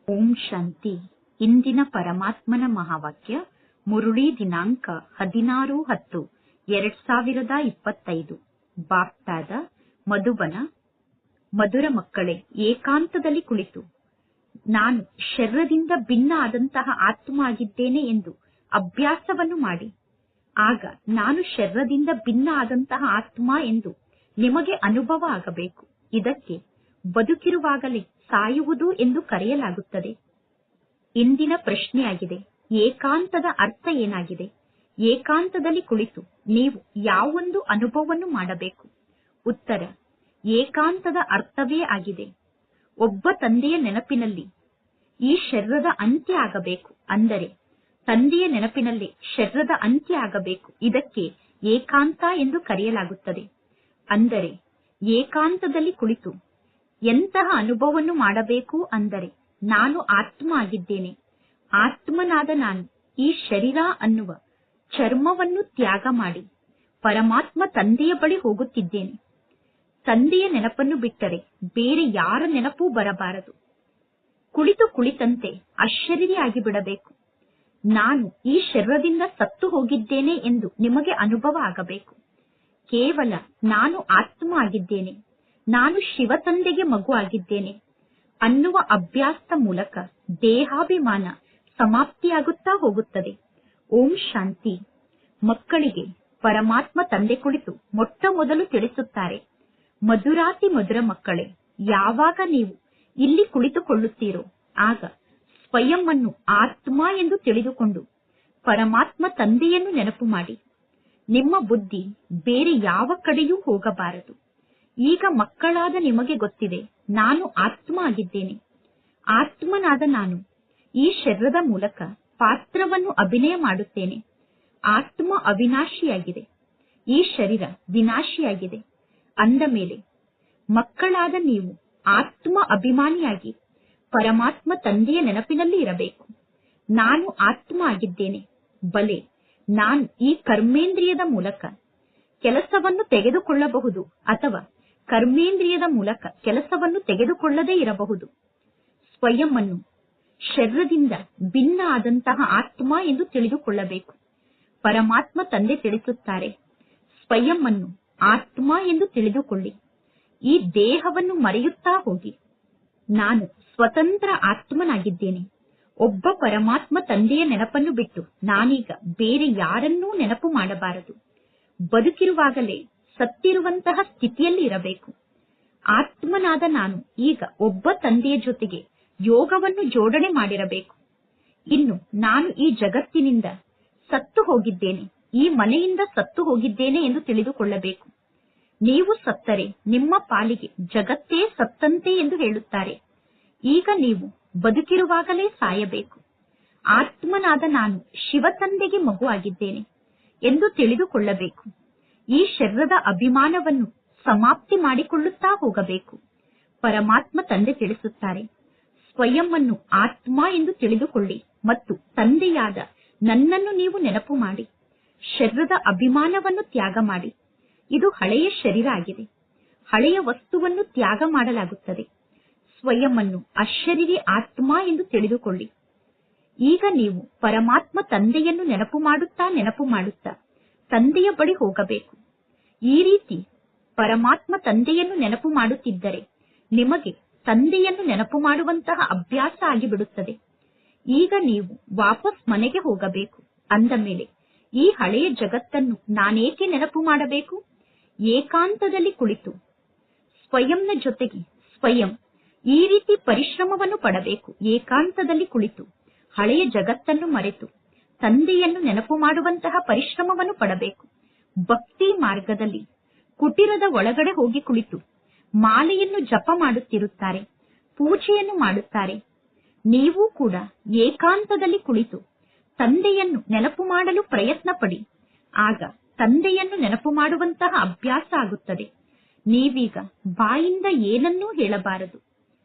ಓಂ ಶಾಂತಿ. ಇಂದಿನ ಪರಮಾತ್ಮನ ಮಹಾವಾಕ್ಯ ಮುರುಳಿ ದಿನಾಂಕ 16-10-2025. ಬಾಪ್ತಾದ ಮಧುಬನ. ಮಧುರ ಮಕ್ಕಳೇ, ಏಕಾಂತದಲ್ಲಿ ಕುಳಿತು ನಾನು ಶರೀರದಿಂದ ಭಿನ್ನ ಆದಂತಹ ಆತ್ಮ ಆಗಿದ್ದೇನೆ ಎಂದು ಅಭ್ಯಾಸವನ್ನು ಮಾಡಿ. ಆಗ ನಾನು ಶರೀರದಿಂದ ಭಿನ್ನ ಆದಂತಹ ಆತ್ಮ ಎಂದು ನಿಮಗೆ ಅನುಭವ ಆಗಬೇಕು. ಇದಕ್ಕೆ ಬದುಕಿರುವಾಗಲೇ ಸಾಯುವುದು ಎಂದು ಕರೆಯಲಾಗುತ್ತದೆ. ಇಂದಿನ ಪ್ರಶ್ನೆಯಾಗಿದೆ, ಏಕಾಂತದ ಅರ್ಥ ಏನಾಗಿದೆ? ಏಕಾಂತದಲ್ಲಿ ಕುಳಿತು ನೀವು ಯಾವೊಂದು ಅನುಭವವನ್ನು ಮಾಡಬೇಕು? ಉತ್ತರ, ಏಕಾಂತದ ಅರ್ಥವೇ ಆಗಿದೆ, ಒಬ್ಬ ತಂದೆಯ ನೆನಪಿನಲ್ಲಿ ಈ ಶರೀರದ ಅಂತ್ಯ ಆಗಬೇಕು. ಅಂದರೆ ತಂದೆಯ ನೆನಪಿನಲ್ಲೇ ಶರೀರದ ಅಂತ್ಯ ಆಗಬೇಕು. ಇದಕ್ಕೆ ಏಕಾಂತ ಎಂದು ಕರೆಯಲಾಗುತ್ತದೆ. ಅಂದರೆ ಏಕಾಂತದಲ್ಲಿ ಕುಳಿತು ಎಂತಹ ಅನುಭವವನ್ನು ಮಾಡಬೇಕು ಅಂದರೆ, ನಾನು ಆತ್ಮ ಆಗಿದ್ದೇನೆ, ಆತ್ಮನಾದ ನಾನು ಈ ಶರೀರ ಅನ್ನುವ ಚರ್ಮವನ್ನು ತ್ಯಾಗ ಮಾಡಿ ಪರಮಾತ್ಮ ತಂದೆಯ ಬಳಿ ಹೋಗುತ್ತಿದ್ದೇನೆ. ತಂದೆಯ ನೆನಪನ್ನು ಬಿಟ್ಟರೆ ಬೇರೆ ಯಾರ ನೆನಪೂ ಬರಬಾರದು. ಕುಳಿತಂತೆ ಅಶರೀರಿಯಾಗಿ ಬಿಡಬೇಕು. ನಾನು ಈ ಶರೀರದಿಂದ ಸತ್ತು ಹೋಗಿದ್ದೇನೆ ಎಂದು ನಿಮಗೆ ಅನುಭವ ಆಗಬೇಕು. ಕೇವಲ ನಾನು ಆತ್ಮ ಆಗಿದ್ದೇನೆ, ನಾನು ಶಿವ ತಂದೆಗೆ ಮಗು ಆಗಿದ್ದೇನೆ ಅನ್ನುವ ಅಭ್ಯಾಸದ ಮೂಲಕ ದೇಹಾಭಿಮಾನ ಸಮಾಪ್ತಿಯಾಗುತ್ತಾ ಹೋಗುತ್ತದೆ. ಓಂ ಶಾಂತಿ. ಮಕ್ಕಳಿಗೆ ಪರಮಾತ್ಮ ತಂದೆ ಕುಳಿತು ಮೊಟ್ಟ ಮೊದಲು ತಿಳಿಸುತ್ತಾರೆ, ಮಧುರಾತಿ ಮಧುರ ಮಕ್ಕಳೇ, ಯಾವಾಗ ನೀವು ಇಲ್ಲಿ ಕುಳಿತುಕೊಳ್ಳುತ್ತೀರೋ ಆಗ ಸ್ವಯಂ ಅನ್ನು ಆತ್ಮ ಎಂದು ತಿಳಿದುಕೊಂಡು ಪರಮಾತ್ಮ ತಂದೆಯನ್ನು ನೆನಪು ಮಾಡಿ. ನಿಮ್ಮ ಬುದ್ಧಿ ಬೇರೆ ಯಾವ ಕಡೆಯೂ ಹೋಗಬಾರದು. ಈಗ ಮಕ್ಕಳಾದ ನಿಮಗೆ ಗೊತ್ತಿದೆ, ನಾನು ಆತ್ಮ ಆಗಿದ್ದೇನೆ, ಆತ್ಮನಾದ ನಾನು ಈ ಶರೀರದ ಮೂಲಕ ಪಾತ್ರವನ್ನು ಅಭಿನಯ ಮಾಡುತ್ತೇನೆ. ಆತ್ಮ ಅವಿನಾಶಿಯಾಗಿದೆ, ಈ ಶರೀರ ವಿನಾಶಿಯಾಗಿದೆ. ಅಂದ ಮೇಲೆ ಮಕ್ಕಳಾದ ನೀವು ಆತ್ಮ ಅಭಿಮಾನಿಯಾಗಿ ಪರಮಾತ್ಮ ತಂದೆಯ ನೆನಪಿನಲ್ಲಿ ಇರಬೇಕು. ನಾನು ಆತ್ಮ ಆಗಿದ್ದೇನೆ, ಬಲೆ ನಾನು ಈ ಕರ್ಮೇಂದ್ರಿಯದ ಮೂಲಕ ಕೆಲಸವನ್ನು ತೆಗೆದುಕೊಳ್ಳಬಹುದು ಅಥವಾ ಕರ್ಮೇಂದ್ರಿಯದ ಮೂಲಕ ಕೆಲಸವನ್ನು ತೆಗೆದುಕೊಳ್ಳದೇ ಇರಬಹುದು. ಸ್ವಯಂ ಅನ್ನು ಶರೀರದಿಂದ ಭಿನ್ನ ಆದಂತಹ ಆತ್ಮ ಎಂದು ತಿಳಿದುಕೊಳ್ಳಬೇಕು. ಪರಮಾತ್ಮ ತಂದೆ ತಿಳಿಸುತ್ತಾರೆ, ಸ್ವಯಂ ಅನ್ನು ಆತ್ಮ ಎಂದು ತಿಳಿದುಕೊಳ್ಳಿ. ಈ ದೇಹವನ್ನು ಮರೆಯುತ್ತಾ ಹೋಗಿ. ನಾನು ಸ್ವತಂತ್ರ ಆತ್ಮನಾಗಿದ್ದೇನೆ. ಒಬ್ಬ ಪರಮಾತ್ಮ ತಂದೆಯ ನೆನಪನ್ನು ಬಿಟ್ಟು ನಾನೀಗ ಬೇರೆ ಯಾರನ್ನೂ ನೆನಪು ಮಾಡಬಾರದು. ಬದುಕಿರುವಾಗಲೇ ಸತ್ತಿರುವಂತಹ ಸ್ಥಿತಿಯಲ್ಲಿ ಇರಬೇಕು. ಆತ್ಮನಾದ ನಾನು ಈಗ ಒಬ್ಬ ತಂದೆಯ ಜೊತೆಗೆ ಯೋಗವನ್ನು ಜೋಡಣೆ ಮಾಡಿರಬೇಕು. ಇನ್ನು ನಾನು ಈ ಜಗತ್ತಿನಿಂದ ಸತ್ತು ಹೋಗಿದ್ದೇನೆ, ಈ ಮನೆಯಿಂದ ಸತ್ತು ಹೋಗಿದ್ದೇನೆ ಎಂದು ತಿಳಿದುಕೊಳ್ಳಬೇಕು. ನೀವು ಸತ್ತರೆ ನಿಮ್ಮ ಪಾಲಿಗೆ ಜಗತ್ತೇ ಸತ್ತಂತೆ ಎಂದು ಹೇಳುತ್ತಾರೆ. ಈಗ ನೀವು ಬದುಕಿರುವಾಗಲೇ ಸಾಯಬೇಕು. ಆತ್ಮನಾದ ನಾನು ಶಿವ ತಂದೆಗೆ ಮಗು ಆಗಿದ್ದೇನೆ ಎಂದು ತಿಳಿದುಕೊಳ್ಳಬೇಕು. ಈ ಶರೀರದ ಅಭಿಮಾನವನ್ನು ಸಮಾಪ್ತಿ ಮಾಡಿಕೊಳ್ಳುತ್ತಾ ಹೋಗಬೇಕು. ಪರಮಾತ್ಮ ತಂದೆ ತಿಳಿಸುತ್ತಾರೆ, ಸ್ವಯಂ ಅನ್ನು ಆತ್ಮ ಎಂದು ತಿಳಿದುಕೊಳ್ಳಿ ಮತ್ತು ತಂದೆಯಾದ ನನ್ನನ್ನು ನೀವು ನೆನಪು ಮಾಡಿ. ಶರೀರದ ಅಭಿಮಾನವನ್ನು ತ್ಯಾಗ ಮಾಡಿ. ಇದು ಹಳೆಯ ಶರೀರ ಆಗಿದೆ. ಹಳೆಯ ವಸ್ತುವನ್ನು ತ್ಯಾಗ ಮಾಡಲಾಗುತ್ತದೆ. ಸ್ವಯಂ ಅನ್ನು ಅಶರೀರಿ ಆತ್ಮ ಎಂದು ತಿಳಿದುಕೊಳ್ಳಿ. ಈಗ ನೀವು ಪರಮಾತ್ಮ ತಂದೆಯನ್ನು ನೆನಪು ಮಾಡುತ್ತಾ ತಂದೆಯ ಬಳಿ ಹೋಗಬೇಕು. ಈ ರೀತಿ ಪರಮಾತ್ಮ ತಂದೆಯನ್ನು ನೆನಪು ಮಾಡುತ್ತಿದ್ದರೆ ನಿಮಗೆ ತಂದೆಯನ್ನು ನೆನಪು ಮಾಡುವಂತಹ ಅಭ್ಯಾಸ ಆಗಿಬಿಡುತ್ತದೆ. ಈಗ ನೀವು ವಾಪಸ್ ಮನೆಗೆ ಹೋಗಬೇಕು. ಅಂದ ಮೇಲೆ ಈ ಹಳೆಯ ಜಗತ್ತನ್ನು ನಾನೇಕೆ ನೆನಪು ಮಾಡಬೇಕು? ಏಕಾಂತದಲ್ಲಿ ಕುಳಿತು ಸ್ವಯಂನ ಜೊತೆಗೆ ಸ್ವಯಂ ಈ ರೀತಿ ಪರಿಶ್ರಮವನ್ನು ಪಡಬೇಕು. ಏಕಾಂತದಲ್ಲಿ ಕುಳಿತು ಹಳೆಯ ಜಗತ್ತನ್ನು ಮರೆತು ತಂದೆಯನ್ನು ನೆನಪು ಮಾಡುವಂತಹ ಪರಿಶ್ರಮವನ್ನು ಪಡಬೇಕು. ಭಕ್ತಿ ಮಾರ್ಗದಲ್ಲಿ ಕುಟೀರದ ಒಳಗಡೆ ಹೋಗಿ ಕುಳಿತು ಮಾಲೆಯನ್ನು ಜಪ ಮಾಡುತ್ತಿರುತ್ತಾರೆ, ಪೂಜೆಯನ್ನು ಮಾಡುತ್ತಾರೆ. ನೀವು ಕೂಡ ಏಕಾಂತದಲ್ಲಿ ಕುಳಿತು ತಂದೆಯನ್ನು ನೆನಪು ಮಾಡಲು ಪ್ರಯತ್ನ ಪಡಿ. ಆಗ ತಂದೆಯನ್ನು ನೆನಪು ಮಾಡುವಂತಹ ಅಭ್ಯಾಸ ಆಗುತ್ತದೆ. ನೀವೀಗ ಬಾಯಿಂದ ಏನನ್ನೂ ಹೇಳಬಾರದು.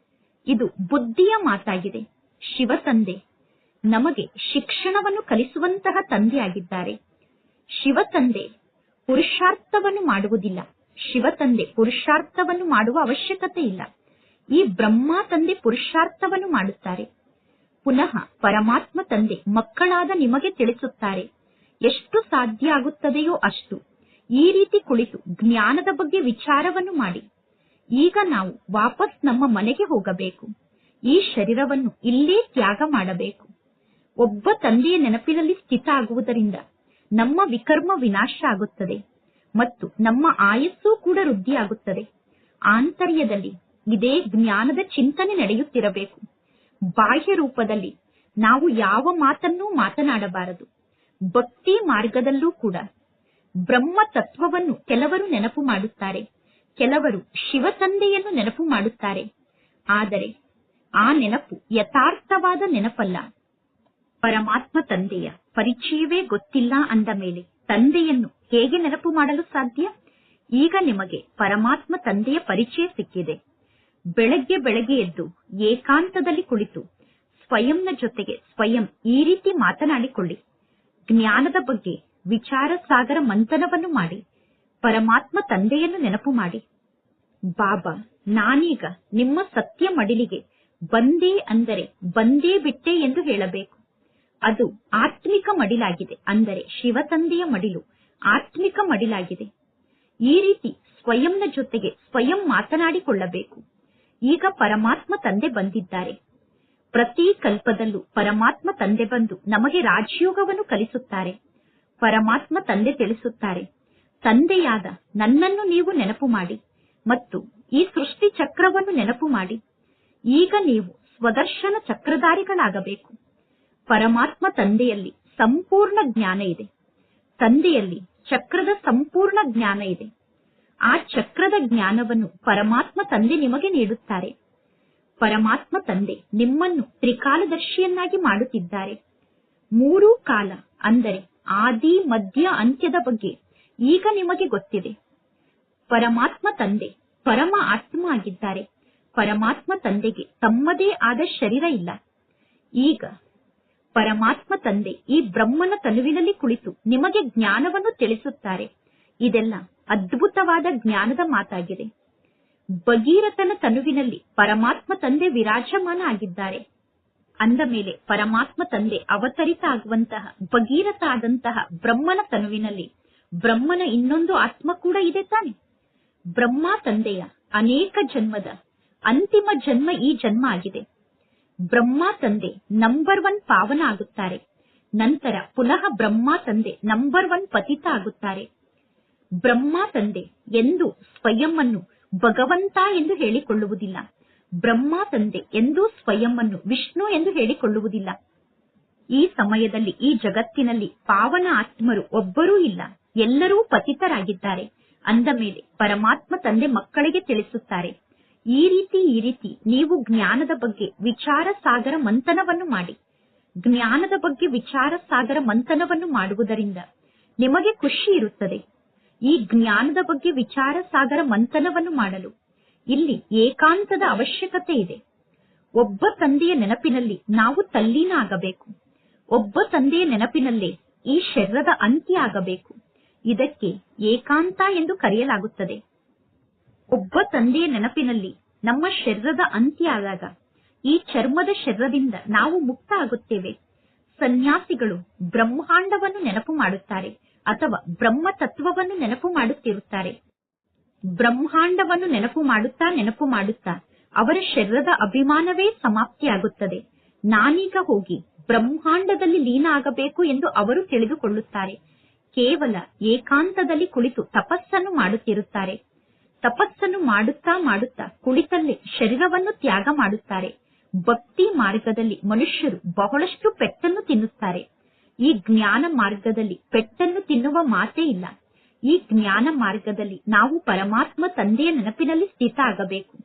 ಇದು ಬುದ್ಧಿಯ ಮಾತಾಗಿದೆ. ಶಿವ ತಂದೆ ನಮಗೆ ಶಿಕ್ಷಣವನ್ನು ಕಲಿಸುವಂತಹ ತಂದೆಯಾಗಿದ್ದಾರೆ. ಶಿವ ತಂದೆ ಪುರುಷಾರ್ಥವನ್ನು ಮಾಡುವುದಿಲ್ಲ. ಶಿವ ತಂದೆ ಪುರುಷಾರ್ಥವನ್ನು ಮಾಡುವ ಅವಶ್ಯಕತೆ ಇಲ್ಲ. ಈ ಬ್ರಹ್ಮ ತಂದೆ ಪುರುಷಾರ್ಥವನ್ನು ಮಾಡುತ್ತಾರೆ. ಪುನಃ ಪರಮಾತ್ಮ ತಂದೆ ಮಕ್ಕಳಾದ ನಿಮಗೆ ತಿಳಿಸುತ್ತಾರೆ. ಎಷ್ಟು ಸಾಧ್ಯ ಆಗುತ್ತದೆಯೋ ಅಷ್ಟು ಈ ರೀತಿ ಕುಳಿತು ಜ್ಞಾನದ ಬಗ್ಗೆ ವಿಚಾರವನ್ನು ಮಾಡಿ. ಈಗ ನಾವು ವಾಪಸ್ ನಮ್ಮ ಮನೆಗೆ ಹೋಗಬೇಕು. ಈ ಶರೀರವನ್ನು ಇಲ್ಲೇ ತ್ಯಾಗ ಮಾಡಬೇಕು. ಒಬ್ಬ ತಂದೆಯ ನೆನಪಿನಲ್ಲಿ ಸ್ಥಿತ ಆಗುವುದರಿಂದ ನಮ್ಮ ವಿಕರ್ಮ ವಿನಾಶ ಆಗುತ್ತದೆ ಮತ್ತು ನಮ್ಮ ಆಯಸ್ಸು ಕೂಡ ವೃದ್ಧಿಯಾಗುತ್ತದೆ. ಆಂತರ್ಯದಲ್ಲಿ ಇದೇ ಜ್ಞಾನದ ಚಿಂತನೆ ನಡೆಯುತ್ತಿರಬೇಕು. ಬಾಹ್ಯ ರೂಪದಲ್ಲಿ ನಾವು ಯಾವ ಮಾತನ್ನೂ ಮಾತನಾಡಬಾರದು. ಭಕ್ತಿ ಮಾರ್ಗದಲ್ಲೂ ಕೂಡ ಬ್ರಹ್ಮ ತತ್ವವನ್ನು ಕೆಲವರು ನೆನಪು ಮಾಡುತ್ತಾರೆ, ಕೆಲವರು ಶಿವ ತಂದೆಯನ್ನು ನೆನಪು ಮಾಡುತ್ತಾರೆ. ಆದರೆ ಆ ನೆನಪು ಯಥಾರ್ಥವಾದ ನೆನಪಲ್ಲ. ಪರಮಾತ್ಮ ತಂದೆಯ ಪರಿಚಯವೇ ಗೊತ್ತಿಲ್ಲ ಅಂದ ಮೇಲೆ ತಂದೆಯನ್ನು ಹೇಗೆ ನೆನಪು ಮಾಡಲು ಸಾಧ್ಯ? ಈಗ ನಿಮಗೆ ಪರಮಾತ್ಮ ತಂದೆಯ ಪರಿಚಯ ಸಿಕ್ಕಿದೆ. ಬೆಳಗ್ಗೆ ಬೆಳಗ್ಗೆ ಎದ್ದು ಏಕಾಂತದಲ್ಲಿ ಕುಳಿತು ಸ್ವಯಂನ ಜೊತೆಗೆ ಸ್ವಯಂ ಈ ರೀತಿ ಮಾತನಾಡಿಕೊಳ್ಳಿ. ಜ್ಞಾನದ ಬಗ್ಗೆ ವಿಚಾರ ಸಾಗರ ಮಂಥನವನ್ನು ಮಾಡಿ ಪರಮಾತ್ಮ ತಂದೆಯನ್ನು ನೆನಪು ಮಾಡಿ. ಬಾಬಾ, ನಾನೀಗ ನಿಮ್ಮ ಸತ್ಯ ಮಡಿಲಿಗೆ ಬಂದೇ ಅಂದರೆ ಬಂದೇ ಬಿಟ್ಟೆ ಎಂದು ಹೇಳಬೇಕು. ಅದು ಆತ್ಮಿಕ ಮಡಿಲಾಗಿದೆ. ಅಂದರೆ ಶಿವ ತಂದೆಯ ಮಡಿಲು ಆತ್ಮಿಕ ಮಡಿಲಾಗಿದೆ. ಈ ರೀತಿ ಸ್ವಯಂನ ಜೊತೆಗೆ ಸ್ವಯಂ ಮಾತನಾಡಿಕೊಳ್ಳಬೇಕು. ಈಗ ಪರಮಾತ್ಮ ತಂದೆ ಬಂದಿದ್ದಾರೆ. ಪ್ರತಿ ಕಲ್ಪದಲ್ಲೂ ಪರಮಾತ್ಮ ತಂದೆ ಬಂದು ನಮಗೆ ರಾಜಯೋಗವನ್ನು ಕಲಿಸುತ್ತಾರೆ. ಪರಮಾತ್ಮ ತಂದೆ ತಿಳಿಸುತ್ತಾರೆ, ತಂದೆಯಾದ ನನ್ನನ್ನು ನೀವು ನೆನಪು ಮಾಡಿ ಮತ್ತು ಈ ಸೃಷ್ಟಿ ಚಕ್ರವನ್ನು ನೆನಪು ಮಾಡಿ. ಈಗ ನೀವು ಸ್ವದರ್ಶನ ಚಕ್ರಧಾರಿಗಳಾಗಬೇಕು. ಪರಮಾತ್ಮ ತಂದೆಯಲ್ಲಿ ಸಂಪೂರ್ಣ ಜ್ಞಾನ ಇದೆ. ತಂದೆಯಲ್ಲಿ ಚಕ್ರದ ಸಂಪೂರ್ಣ ಜ್ಞಾನ ಇದೆ. ಆ ಚಕ್ರದ ಜ್ಞಾನವನ್ನು ಪರಮಾತ್ಮ ತಂದೆ ನಿಮಗೆ ನೀಡುತ್ತಾರೆ. ಪರಮಾತ್ಮ ತಂದೆ ನಿಮ್ಮನ್ನು ತ್ರಿಕಾಲದರ್ಶಿಯನ್ನಾಗಿ ಮಾಡುತ್ತಿದ್ದಾರೆ. ಮೂರೂ ಕಾಲ ಅಂದರೆ ಆದಿ ಮಧ್ಯ ಅಂತ್ಯದ ಬಗ್ಗೆ ಈಗ ನಿಮಗೆ ಗೊತ್ತಿದೆ. ಪರಮಾತ್ಮ ತಂದೆ ಪರಮ ಆತ್ಮ ಆಗಿದ್ದಾರೆ. ಪರಮಾತ್ಮ ತಂದೆಗೆ ತಮ್ಮದೇ ಆದ ಶರೀರ ಇಲ್ಲ. ಈಗ ಪರಮಾತ್ಮ ತಂದೆ ಈ ಬ್ರಹ್ಮನ ತನುವಿನಲ್ಲಿ ಕುಳಿತು ನಿಮಗೆ ಜ್ಞಾನವನ್ನು ತಿಳಿಸುತ್ತಾರೆ. ಇದೆಲ್ಲ ಅದ್ಭುತವಾದ ಜ್ಞಾನದ ಮಾತಾಗಿದೆ. ಭಗೀರಥನ ತನುವಿನಲ್ಲಿ ಪರಮಾತ್ಮ ತಂದೆ ವಿರಾಜಮಾನ ಆಗಿದ್ದಾರೆ. ಅಂದ ಮೇಲೆ ಪರಮಾತ್ಮ ತಂದೆ ಅವತರಿತ ಆಗುವಂತಹ ಭಗೀರಥ ಆದಂತಹ ಬ್ರಹ್ಮನ ತನುವಿನಲ್ಲಿ ಬ್ರಹ್ಮನ ಇನ್ನೊಂದು ಆತ್ಮ ಕೂಡ ಇದೆ ತಾನೆ. ಬ್ರಹ್ಮ ತಂದೆಯ ಅನೇಕ ಜನ್ಮದ ಅಂತಿಮ ಜನ್ಮ ಈ ಜನ್ಮ ಆಗಿದೆ. ಬ್ರಹ್ಮ ತಂದೆ ನಂಬರ್ 1 ಪಾವನ ಆಗುತ್ತಾರೆ. ನಂತರ ಪುನಃ ಬ್ರಹ್ಮ ತಂದೆ ನಂಬರ್ 1 ಪತಿತ ಆಗುತ್ತಾರೆ. ಬ್ರಹ್ಮ ತಂದೆ ಎಂದು ಸ್ವಯಂವನ್ನು ಭಗವಂತ ಎಂದು ಹೇಳಿಕೊಳ್ಳುವುದಿಲ್ಲ. ಬ್ರಹ್ಮ ತಂದೆ ಎಂದೂ ಸ್ವಯಂವನ್ನು ವಿಷ್ಣು ಎಂದು ಹೇಳಿಕೊಳ್ಳುವುದಿಲ್ಲ. ಈ ಸಮಯದಲ್ಲಿ ಈ ಜಗತ್ತಿನಲ್ಲಿ ಪಾವನ ಆತ್ಮರು ಒಬ್ಬರೂ ಇಲ್ಲ, ಎಲ್ಲರೂ ಪತಿತರಾಗಿದ್ದಾರೆ. ಅಂದ ಮೇಲೆ ಪರಮಾತ್ಮ ತಂದೆ ಮಕ್ಕಳಿಗೆ ತಿಳಿಸುತ್ತಾರೆ, ಈ ರೀತಿ ನೀವು ಜ್ಞಾನದ ಬಗ್ಗೆ ವಿಚಾರ ಸಾಗರ ಮಂಥನವನ್ನು ಮಾಡಿ. ಜ್ಞಾನದ ಬಗ್ಗೆ ವಿಚಾರ ಸಾಗರ ಮಂಥನವನ್ನು ಮಾಡುವುದರಿಂದ ನಿಮಗೆ ಖುಷಿ ಇರುತ್ತದೆ. ಈ ಜ್ಞಾನದ ಬಗ್ಗೆ ವಿಚಾರ ಸಾಗರ ಮಂಥನವನ್ನು ಮಾಡಲು ಇಲ್ಲಿ ಏಕಾಂತದ ಅವಶ್ಯಕತೆ ಇದೆ. ಒಬ್ಬ ತಂದೆಯ ನೆನಪಿನಲ್ಲಿ ನಾವು ತಲ್ಲೀನ ಆಗಬೇಕು. ಒಬ್ಬ ತಂದೆಯ ನೆನಪಿನಲ್ಲೇ ಈ ಶರೀರದ ಅಂತ್ಯ ಆಗಬೇಕು. ಇದಕ್ಕೆ ಏಕಾಂತ ಎಂದು ಕರೆಯಲಾಗುತ್ತದೆ. ಒಬ್ಬ ತಂದೆಯ ನೆನಪಿನಲ್ಲಿ ನಮ್ಮ ಶರೀರದ ಅಂತ್ಯ ಆದಾಗ ಈ ಚರ್ಮದ ಶರೀರದಿಂದ ನಾವು ಮುಕ್ತ ಆಗುತ್ತೇವೆ. ಸನ್ಯಾಸಿಗಳು ಬ್ರಹ್ಮಾಂಡವನ್ನು ನೆನಪು ಮಾಡುತ್ತಾರೆ ಅಥವಾ ಬ್ರಹ್ಮ ತತ್ವವನ್ನು ನೆನಪು ಮಾಡುತ್ತಿರುತ್ತಾರೆ. ಬ್ರಹ್ಮಾಂಡವನ್ನು ನೆನಪು ಮಾಡುತ್ತಾ ಅವರ ಶರೀರದ ಅಭಿಮಾನವೇ ಸಮಾಪ್ತಿಯಾಗುತ್ತದೆ. ನಾನೀಗ ಹೋಗಿ ಬ್ರಹ್ಮಾಂಡದಲ್ಲಿ ಲೀನ ಆಗಬೇಕು ಎಂದು ಅವರು ತಿಳಿದುಕೊಳ್ಳುತ್ತಾರೆ. ಕೇವಲ ಏಕಾಂತದಲ್ಲಿ ಕುಳಿತು ತಪಸ್ಸನ್ನು ಮಾಡುತ್ತಿರುತ್ತಾರೆ. ತಪಸ್ಸನ್ನು ಮಾಡುತ್ತಾ ಕುಳಿತಲ್ಲೇ ಶರೀರವನ್ನು ತ್ಯಾಗ ಮಾಡುತ್ತಾರೆ. ಭಕ್ತಿ ಮಾರ್ಗದಲ್ಲಿ ಮನುಷ್ಯರು ಬಹಳಷ್ಟು ಪೆಟ್ಟನ್ನು ತಿನ್ನುತ್ತಾರೆ. ಈ ಜ್ಞಾನ ಮಾರ್ಗದಲ್ಲಿ ಪೆಟ್ಟನ್ನು ತಿನ್ನುವ ಮಾತೇ ಇಲ್ಲ. ಈ ಜ್ಞಾನ ಮಾರ್ಗದಲ್ಲಿ ನಾವು ಪರಮಾತ್ಮ ತಂದೆಯ ನೆನಪಿನಲ್ಲಿ ಸ್ಥಿತ ಆಗಬೇಕು.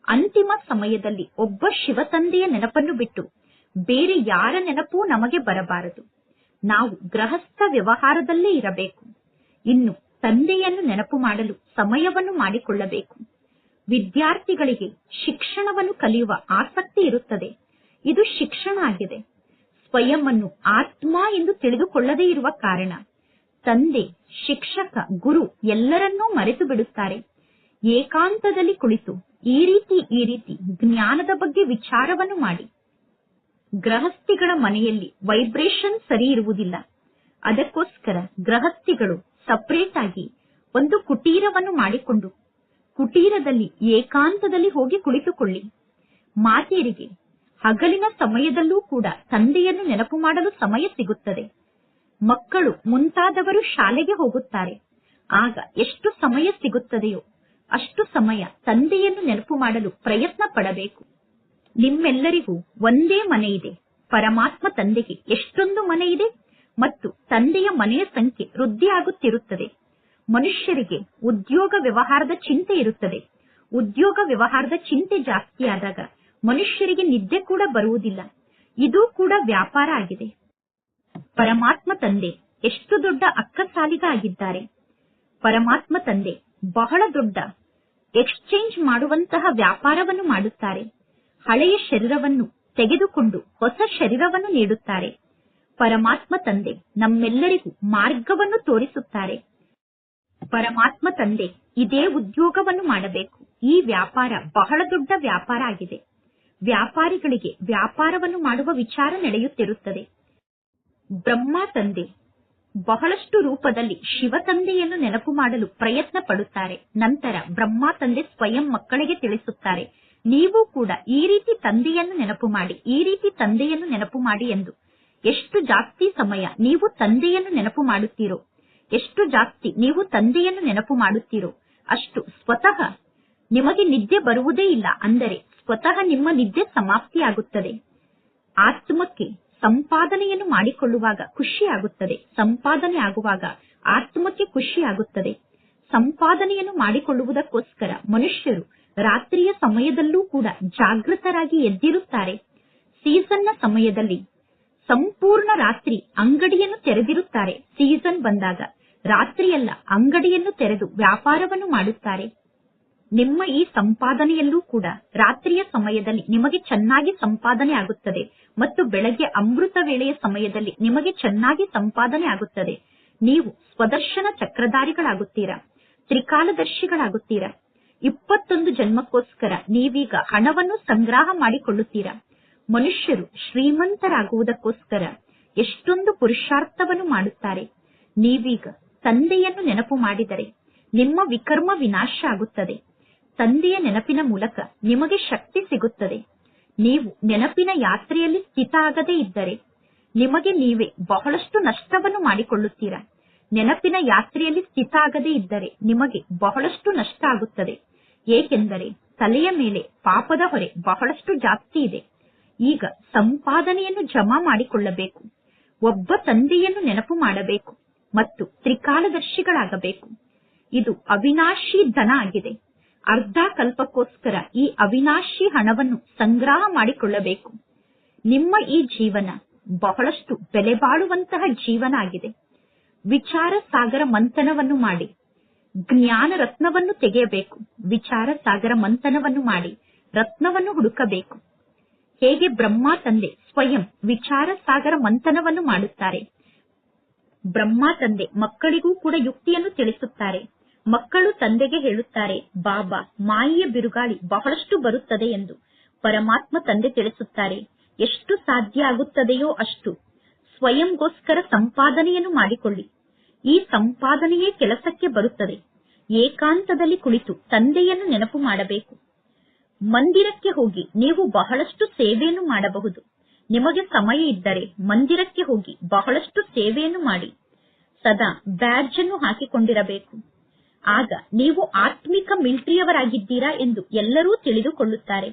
ಅಂತಿಮ ಸಮಯದಲ್ಲಿ ಒಬ್ಬ ಶಿವ ತಂದೆಯ ನೆನಪನ್ನು ಬಿಟ್ಟು ಬೇರೆ ಯಾರ ನೆನಪೂ ನಮಗೆ ಬರಬಾರದು. ನಾವು ಗೃಹಸ್ಥ ವ್ಯವಹಾರದಲ್ಲೇ ಇರಬೇಕು. ಇನ್ನು ತಂದೆಯನ್ನು ನೆನಪು ಮಾಡಲು ಸಮಯವನ್ನು ಮಾಡಿಕೊಳ್ಳಬೇಕು. ವಿದ್ಯಾರ್ಥಿಗಳಿಗೆ ಶಿಕ್ಷಣವನ್ನು ಕಲಿಯುವ ಆಸಕ್ತಿ ಇರುತ್ತದೆ. ಇದು ಶಿಕ್ಷಣ ಆಗಿದೆ. ಸ್ವಯಂವನ್ನು ಆತ್ಮ ಎಂದು ತಿಳಿದುಕೊಳ್ಳದೇ ಇರುವ ಕಾರಣ ತಂದೆ, ಶಿಕ್ಷಕ, ಗುರು ಎಲ್ಲರನ್ನೂ ಮರೆತು ಬಿಡುತ್ತಾರೆ. ಏಕಾಂತದಲ್ಲಿ ಕುಳಿತು ಈ ರೀತಿ ಜ್ಞಾನದ ಬಗ್ಗೆ ವಿಚಾರವನ್ನು ಮಾಡಿ. ಗೃಹಸ್ಥಿಗಳ ಮನೆಯಲ್ಲಿ ವೈಬ್ರೇಷನ್ ಸರಿ ಇರುವುದಿಲ್ಲ. ಅದಕ್ಕೋಸ್ಕರ ಗೃಹಸ್ಥಿಗಳು ಸಪರೇಟ್ ಆಗಿ ಒಂದು ಕುಟೀರವನ್ನು ಮಾಡಿಕೊಂಡು ಕುಟೀರದಲ್ಲಿ ಏಕಾಂತದಲ್ಲಿ ಹೋಗಿ ಕುಳಿತುಕೊಳ್ಳಿ. ಮಾತೆಯರಿಗೆ ಹಗಲಿನ ಸಮಯದಲ್ಲೂ ಕೂಡ ತಂದೆಯನ್ನು ನೆನಪು ಮಾಡಲು ಸಮಯ ಸಿಗುತ್ತದೆ. ಮಕ್ಕಳು ಮುಂತಾದವರು ಶಾಲೆಗೆ ಹೋಗುತ್ತಾರೆ. ಆಗ ಎಷ್ಟು ಸಮಯ ಸಿಗುತ್ತದೆಯೋ ಅಷ್ಟು ಸಮಯ ತಂದೆಯನ್ನು ನೆನಪು ಮಾಡಲು ಪ್ರಯತ್ನ ಪಡಬೇಕು. ನಿಮ್ಮೆಲ್ಲರಿಗೂ ಒಂದೇ ಮನೆ ಇದೆ. ಪರಮಾತ್ಮ ತಂದೆಗೆ ಎಷ್ಟೊಂದು ಮನೆ ಇದೆ ಮತ್ತು ತಂದೆಯ ಮನೆಯ ಸಂಖ್ಯೆ ವೃದ್ಧಿಯಾಗುತ್ತಿರುತ್ತದೆ. ಮನುಷ್ಯರಿಗೆ ಉದ್ಯೋಗ ವ್ಯವಹಾರದ ಚಿಂತೆ ಇರುತ್ತದೆ. ಉದ್ಯೋಗ ವ್ಯವಹಾರದ ಚಿಂತೆ ಜಾಸ್ತಿಯಾದಾಗ ಮನುಷ್ಯರಿಗೆ ನಿದ್ದೆ ಕೂಡ ಬರುವುದಿಲ್ಲ. ಇದು ಕೂಡ ವ್ಯಾಪಾರ ಆಗಿದೆ. ಪರಮಾತ್ಮ ತಂದೆ ಎಷ್ಟು ದೊಡ್ಡ ಅಕ್ಕಸಾಲಿಗ ಆಗಿದ್ದಾರೆ. ಪರಮಾತ್ಮ ತಂದೆ ಬಹಳ ದೊಡ್ಡ ಎಕ್ಸ್ಚೇಂಜ್ ಮಾಡುವಂತಹ ವ್ಯಾಪಾರವನ್ನು ಮಾಡುತ್ತಾರೆ. ಹಳೆಯ ಶರೀರವನ್ನು ತೆಗೆದುಕೊಂಡು ಹೊಸ ಶರೀರವನ್ನು ನೀಡುತ್ತಾರೆ. ಪರಮಾತ್ಮ ತಂದೆ ನಮ್ಮೆಲ್ಲರಿಗೂ ಮಾರ್ಗವನ್ನು ತೋರಿಸುತ್ತಾರೆ. ಪರಮಾತ್ಮ ತಂದೆ ಇದೇ ಉದ್ಯೋಗವನ್ನು ಮಾಡಬೇಕು. ಈ ವ್ಯಾಪಾರ ಬಹಳ ದೊಡ್ಡ ವ್ಯಾಪಾರ ಆಗಿದೆ. ವ್ಯಾಪಾರಿಗಳಿಗೆ ವ್ಯಾಪಾರವನ್ನು ಮಾಡುವ ವಿಚಾರ ನಡೆಯುತ್ತಿರುತ್ತದೆ. ಬ್ರಹ್ಮ ತಂದೆ ಬಹಳಷ್ಟು ರೂಪದಲ್ಲಿ ಶಿವ ತಂದೆಯನ್ನು ನೆನಪು ಮಾಡಲು ಪ್ರಯತ್ನ ಪಡುತ್ತಾರೆ. ನಂತರ ಬ್ರಹ್ಮ ತಂದೆ ಸ್ವಯಂ ಮಕ್ಕಳಿಗೆ ತಿಳಿಸುತ್ತಾರೆ, ನೀವು ಕೂಡ ಈ ರೀತಿ ತಂದೆಯನ್ನು ನೆನಪು ಮಾಡಿ, ಈ ರೀತಿ ತಂದೆಯನ್ನು ನೆನಪು ಮಾಡಿ ಎಂದು. ಎಷ್ಟು ಜಾಸ್ತಿ ಸಮಯ ನೀವು ತಂದೆಯನ್ನು ನೆನಪು ಮಾಡುತ್ತೀರೋ, ಎಷ್ಟು ಜಾಸ್ತಿ ನೀವು ತಂದೆಯನ್ನು ನೆನಪು ಮಾಡುತ್ತೀರೋ ಅಷ್ಟು ಸ್ವತಃ ನಿಮಗೆ ನಿದ್ದೆ ಬರುವುದೇ ಇಲ್ಲ. ಅಂದರೆ ಸ್ವತಃ ನಿಮ್ಮ ನಿದ್ದೆ ಸಮಾಪ್ತಿಯಾಗುತ್ತದೆ. ಆತ್ಮಕ್ಕೆ ಸಂಪಾದನೆಯನ್ನು ಮಾಡಿಕೊಳ್ಳುವಾಗ ಖುಷಿಯಾಗುತ್ತದೆ. ಸಂಪಾದನೆ ಆಗುವಾಗ ಆತ್ಮಕ್ಕೆ ಖುಷಿಯಾಗುತ್ತದೆ. ಸಂಪಾದನೆಯನ್ನು ಮಾಡಿಕೊಳ್ಳುವುದಕ್ಕೋಸ್ಕರ ಮನುಷ್ಯರು ರಾತ್ರಿಯ ಸಮಯದಲ್ಲೂ ಕೂಡ ಜಾಗೃತರಾಗಿ ಎದ್ದಿರುತ್ತಾರೆ. ಸೀಸನ್ನ ಸಮಯದಲ್ಲಿ ಸಂಪೂರ್ಣ ರಾತ್ರಿ ಅಂಗಡಿಯನ್ನು ತೆರೆದಿರುತ್ತಾರೆ. ಸೀಸನ್ ಬಂದಾಗ ರಾತ್ರಿಯೆಲ್ಲ ಅಂಗಡಿಯನ್ನು ತೆರೆದು ವ್ಯಾಪಾರವನ್ನು ಮಾಡುತ್ತಾರೆ. ನಿಮ್ಮ ಈ ಸಂಪಾದನೆಯಲ್ಲೂ ಕೂಡ ರಾತ್ರಿಯ ಸಮಯದಲ್ಲಿ ನಿಮಗೆ ಚೆನ್ನಾಗಿ ಸಂಪಾದನೆ ಆಗುತ್ತದೆ ಮತ್ತು ಬೆಳಗ್ಗೆ ಅಮೃತ ವೇಳೆಯ ಸಮಯದಲ್ಲಿ ನಿಮಗೆ ಚೆನ್ನಾಗಿ ಸಂಪಾದನೆ ಆಗುತ್ತದೆ. ನೀವು ಸ್ವದರ್ಶನ ಚಕ್ರಧಾರಿಗಳಾಗುತ್ತೀರಾ, ತ್ರಿಕಾಲದರ್ಶಿಗಳಾಗುತ್ತೀರಾ. 21 ಜನ್ಮಕ್ಕೋಸ್ಕರ ನೀವೀಗ ಹಣವನ್ನು ಸಂಗ್ರಹ ಮಾಡಿಕೊಳ್ಳುತ್ತೀರಾ. ಮನುಷ್ಯರು ಶ್ರೀಮಂತರಾಗುವುದಕ್ಕೋಸ್ಕರ ಎಷ್ಟೊಂದು ಪುರುಷಾರ್ಥವನ್ನು ಮಾಡುತ್ತಾರೆ. ನೀವೀಗ ತಂದೆಯನ್ನು ನೆನಪು ಮಾಡಿದರೆ ನಿಮ್ಮ ವಿಕರ್ಮ ವಿನಾಶ ಆಗುತ್ತದೆ. ತಂದೆಯ ನೆನಪಿನ ಮೂಲಕ ನಿಮಗೆ ಶಕ್ತಿ ಸಿಗುತ್ತದೆ. ನೀವು ನೆನಪಿನ ಯಾತ್ರೆಯಲ್ಲಿ ಸ್ಥಿತ ಆಗದೇ ಇದ್ದರೆ ನಿಮಗೆ ನೀವೇ ಬಹಳಷ್ಟು ನಷ್ಟವನ್ನು ಮಾಡಿಕೊಳ್ಳುತ್ತೀರಾ. ನೆನಪಿನ ಯಾತ್ರೆಯಲ್ಲಿ ಸ್ಥಿತ ಆಗದೇ ಇದ್ದರೆ ನಿಮಗೆ ಬಹಳಷ್ಟು ನಷ್ಟ ಆಗುತ್ತದೆ. ಏಕೆಂದರೆ ತಲೆಯ ಮೇಲೆ ಪಾಪದ ಹೊರೆ ಬಹಳಷ್ಟು ಜಾಸ್ತಿ ಇದೆ. ಈಗ ಸಂಪಾದನೆಯನ್ನು ಜಮಾ ಮಾಡಿಕೊಳ್ಳಬೇಕು. ಒಬ್ಬ ತಂದೆಯನ್ನು ನೆನಪು ಮಾಡಬೇಕು ಮತ್ತು ತ್ರಿಕಾಲದರ್ಶಿಗಳಾಗಬೇಕು. ಇದು ಅವಿನಾಶಿ ಧನ ಆಗಿದೆ. ಅರ್ಧ ಕಲ್ಪಕ್ಕೋಸ್ಕರ ಈ ಅವಿನಾಶಿ ಹಣವನ್ನು ಸಂಗ್ರಹ ಮಾಡಿಕೊಳ್ಳಬೇಕು. ನಿಮ್ಮ ಈ ಜೀವನ ಬಹಳಷ್ಟು ಬೆಲೆ ಬಾಳುವಂತಹ ಜೀವನ ಆಗಿದೆ. ವಿಚಾರ ಸಾಗರ ಮಂಥನವನ್ನು ಮಾಡಿ ಜ್ಞಾನ ರತ್ನವನ್ನು ತೆಗೆಯಬೇಕು. ವಿಚಾರ ಸಾಗರ ಮಂಥನವನ್ನು ಮಾಡಿ ರತ್ನವನ್ನು ಹುಡುಕಬೇಕು. ಹೇಗೆ ಬ್ರಹ್ಮ ತಂದೆ ಸ್ವಯಂ ವಿಚಾರ ಸಾಗರ ಮಂಥನವನ್ನು ಮಾಡುತ್ತಾರೆ. ಬ್ರಹ್ಮ ತಂದೆ ಮಕ್ಕಳಿಗೂ ಕೂಡ ಯುಕ್ತಿಯನ್ನು ತಿಳಿಸುತ್ತಾರೆ. ಮಕ್ಕಳು ತಂದೆಗೆ ಹೇಳುತ್ತಾರೆ, ಬಾಬಾ, ಮಾಯೆಯ ಬಿರುಗಾಳಿ ಬಹಳಷ್ಟು ಬರುತ್ತದೆ ಎಂದು. ಪರಮಾತ್ಮ ತಂದೆ ತಿಳಿಸುತ್ತಾರೆ, ಎಷ್ಟು ಸಾಧ್ಯ ಆಗುತ್ತದೆಯೋ ಅಷ್ಟು ಸ್ವಯಂಗೋಸ್ಕರ ಸಂಪಾದನೆಯನ್ನು ಮಾಡಿಕೊಳ್ಳಿ. ಈ ಸಂಪಾದನೆಯೇ ಕೆಲಸಕ್ಕೆ ಬರುತ್ತದೆ. ಏಕಾಂತದಲ್ಲಿ ಕುಳಿತು ತಂದೆಯನ್ನು ನೆನಪು ಮಾಡಬೇಕು. ಮಂದಿರಕ್ಕೆ ಹೋಗಿ ನೀವು ಬಹಳಷ್ಟು ಸೇವೆಯನ್ನು ಮಾಡಬಹುದು. ನಿಮಗೆ ಸಮಯ ಇದ್ದರೆ ಮಂದಿರಕ್ಕೆ ಹೋಗಿ ಬಹಳಷ್ಟು ಸೇವೆಯನ್ನು ಮಾಡಿ. ಸದಾ ಬ್ಯಾಡ್ಜ್ ಅನ್ನು ಹಾಕಿಕೊಂಡಿರಬೇಕು. ಆಗ ನೀವು ಆತ್ಮಿಕ ಮಿಲಿಟರಿಯವರಾಗಿದ್ದೀರಾ ಎಂದು ಎಲ್ಲರೂ ತಿಳಿದುಕೊಳ್ಳುತ್ತಾರೆ.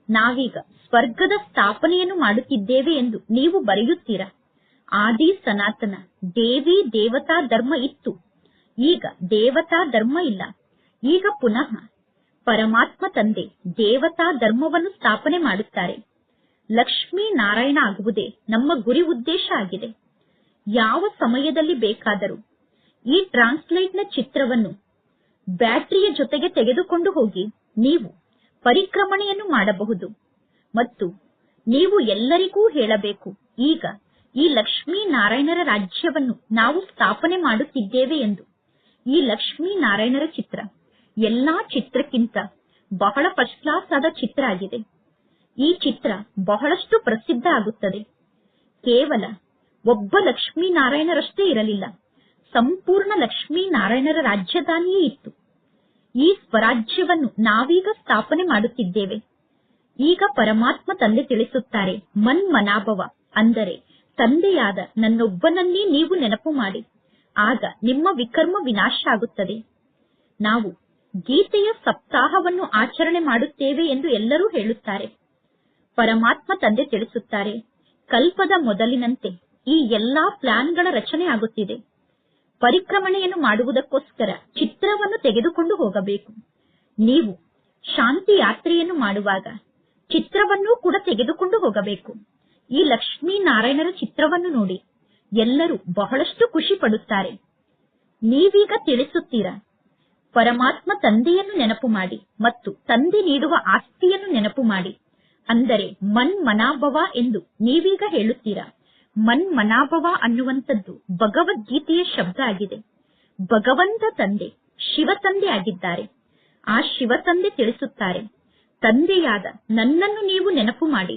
ನಾವೀಗ ಸ್ವರ್ಗದ ಸ್ಥಾಪನೆಯನ್ನು ಮಾಡುತ್ತಿದ್ದೇವೆ ಎಂದು ನೀವು ಬರೆಯುತ್ತೀರಾ. ಆದಿ ಸನಾತನ ದೇವಿ ದೇವತಾ ಧರ್ಮ ಇತ್ತು. ಈಗ ದೇವತಾ ಧರ್ಮ ಇಲ್ಲ. ಈಗ ಪುನಃ ಪರಮಾತ್ಮ ತಂದೆ ದೇವತಾ ಧರ್ಮವನ್ನು ಸ್ಥಾಪನೆ ಮಾಡುತ್ತಾರೆ. ಲಕ್ಷ್ಮೀ ನಾರಾಯಣ ಆಗುವುದೇ ನಮ್ಮ ಗುರಿ ಉದ್ದೇಶ ಆಗಿದೆ. ಯಾವ ಸಮಯದಲ್ಲಿ ಬೇಕಾದರೂ ಈ ಟ್ರಾನ್ಸ್ಲೈಟ್ ನ ಚಿತ್ರವನ್ನು ಬ್ಯಾಟರಿಯ ಜೊತೆಗೆ ತೆಗೆದುಕೊಂಡು ಹೋಗಿ ನೀವು ಪರಿಕ್ರಮಣೆಯನ್ನು ಮಾಡಬಹುದು ಮತ್ತು ನೀವು ಎಲ್ಲರಿಗೂ ಹೇಳಬೇಕು, ಈಗ ಈ ಲಕ್ಷ್ಮೀ ನಾರಾಯಣರ ರಾಜ್ಯವನ್ನು ನಾವು ಸ್ಥಾಪನೆ ಮಾಡುತ್ತಿದ್ದೇವೆ ಎಂದು. ಈ ಲಕ್ಷ್ಮೀ ನಾರಾಯಣರ ಚಿತ್ರ ಎಲ್ಲಾ ಚಿತ್ರಕ್ಕಿಂತ ಬಹಳ ಫಸ್ಟ್ ಕ್ಲಾಸ್ ಆದ ಚಿತ್ರ ಆಗಿದೆ. ಈ ಚಿತ್ರ ಬಹಳಷ್ಟು ಪ್ರಸಿದ್ಧ ಆಗುತ್ತದೆ. ಕೇವಲ ಒಬ್ಬ ಲಕ್ಷ್ಮೀನಾರಾಯಣರಷ್ಟೇ ಇರಲಿಲ್ಲ, ಸಂಪೂರ್ಣ ಲಕ್ಷ್ಮೀನಾರಾಯಣರ ರಾಜಧಾನಿಯೇ ಇತ್ತು. ಈ ಸ್ವರಾಜ್ಯವನ್ನು ನಾವೀಗ ಸ್ಥಾಪನೆ ಮಾಡುತ್ತಿದ್ದೇವೆ. ಈಗ ಪರಮಾತ್ಮ ತಂದೆ ತಿಳಿಸುತ್ತಾರೆ, ಮನ್ಮನಾಭವ ಅಂದರೆ ತಂದೆಯಾದ ನನ್ನೊಬ್ಬನನ್ನೇ ನೀವು ನೆನಪು ಮಾಡಿ, ಆಗ ನಿಮ್ಮ ವಿಕರ್ಮ ವಿನಾಶ ಆಗುತ್ತದೆ. ನಾವು ಗೀತೆಯ ಸಪ್ತಾಹವನ್ನು ಆಚರಣೆ ಮಾಡುತ್ತೇವೆ ಎಂದು ಎಲ್ಲರೂ ಹೇಳುತ್ತಾರೆ. ಪರಮಾತ್ಮ ತಂದೆ ತಿಳಿಸುತ್ತಾರೆ, ಕಲ್ಪದ ಮೊದಲಿನಂತೆ ಈ ಎಲ್ಲಾ ಪ್ಲಾನ್ಗಳ ರಚನೆ ಆಗುತ್ತಿದೆ. ಪರಿಕ್ರಮಣೆಯನ್ನು ಮಾಡುವುದಕ್ಕೋಸ್ಕರ ಚಿತ್ರವನ್ನು ತೆಗೆದುಕೊಂಡು ಹೋಗಬೇಕು. ನೀವು ಶಾಂತಿ ಯಾತ್ರೆಯನ್ನು ಮಾಡುವಾಗ ಚಿತ್ರವನ್ನೂ ಕೂಡ ತೆಗೆದುಕೊಂಡು ಹೋಗಬೇಕು. ಈ ಲಕ್ಷ್ಮೀನಾರಾಯಣರ ಚಿತ್ರವನ್ನು ನೋಡಿ ಎಲ್ಲರೂ ಬಹಳಷ್ಟು ಖುಷಿ ಪಡುತ್ತಾರೆ. ನೀವೀಗ ತಿಳಿಸುತ್ತೀರಾ, ಪರಮಾತ್ಮ ತಂದೆಯನ್ನು ನೆನಪು ಮಾಡಿ ಮತ್ತು ತಂದೆ ನೀಡುವ ಆಸ್ತಿಯನ್ನು ನೆನಪು ಮಾಡಿ, ಅಂದರೆ ಮನ್ಮನಾಭವ ಎಂದು ನೀವೀಗ ಹೇಳುತ್ತೀರಾ. ಮನ್ಮನಾಭವ ಅನ್ನುವಂಥದ್ದು ಭಗವದ್ಗೀತೆಯ ಶಬ್ದ ಆಗಿದೆ. ಭಗವಂತ ತಂದೆ ಶಿವ ತಂದೆ ಆಗಿದ್ದಾರೆ. ಆ ಶಿವ ತಂದೆ ತಿಳಿಸುತ್ತಾರೆ, ತಂದೆಯಾದ ನನ್ನನ್ನು ನೀವು ನೆನಪು ಮಾಡಿ,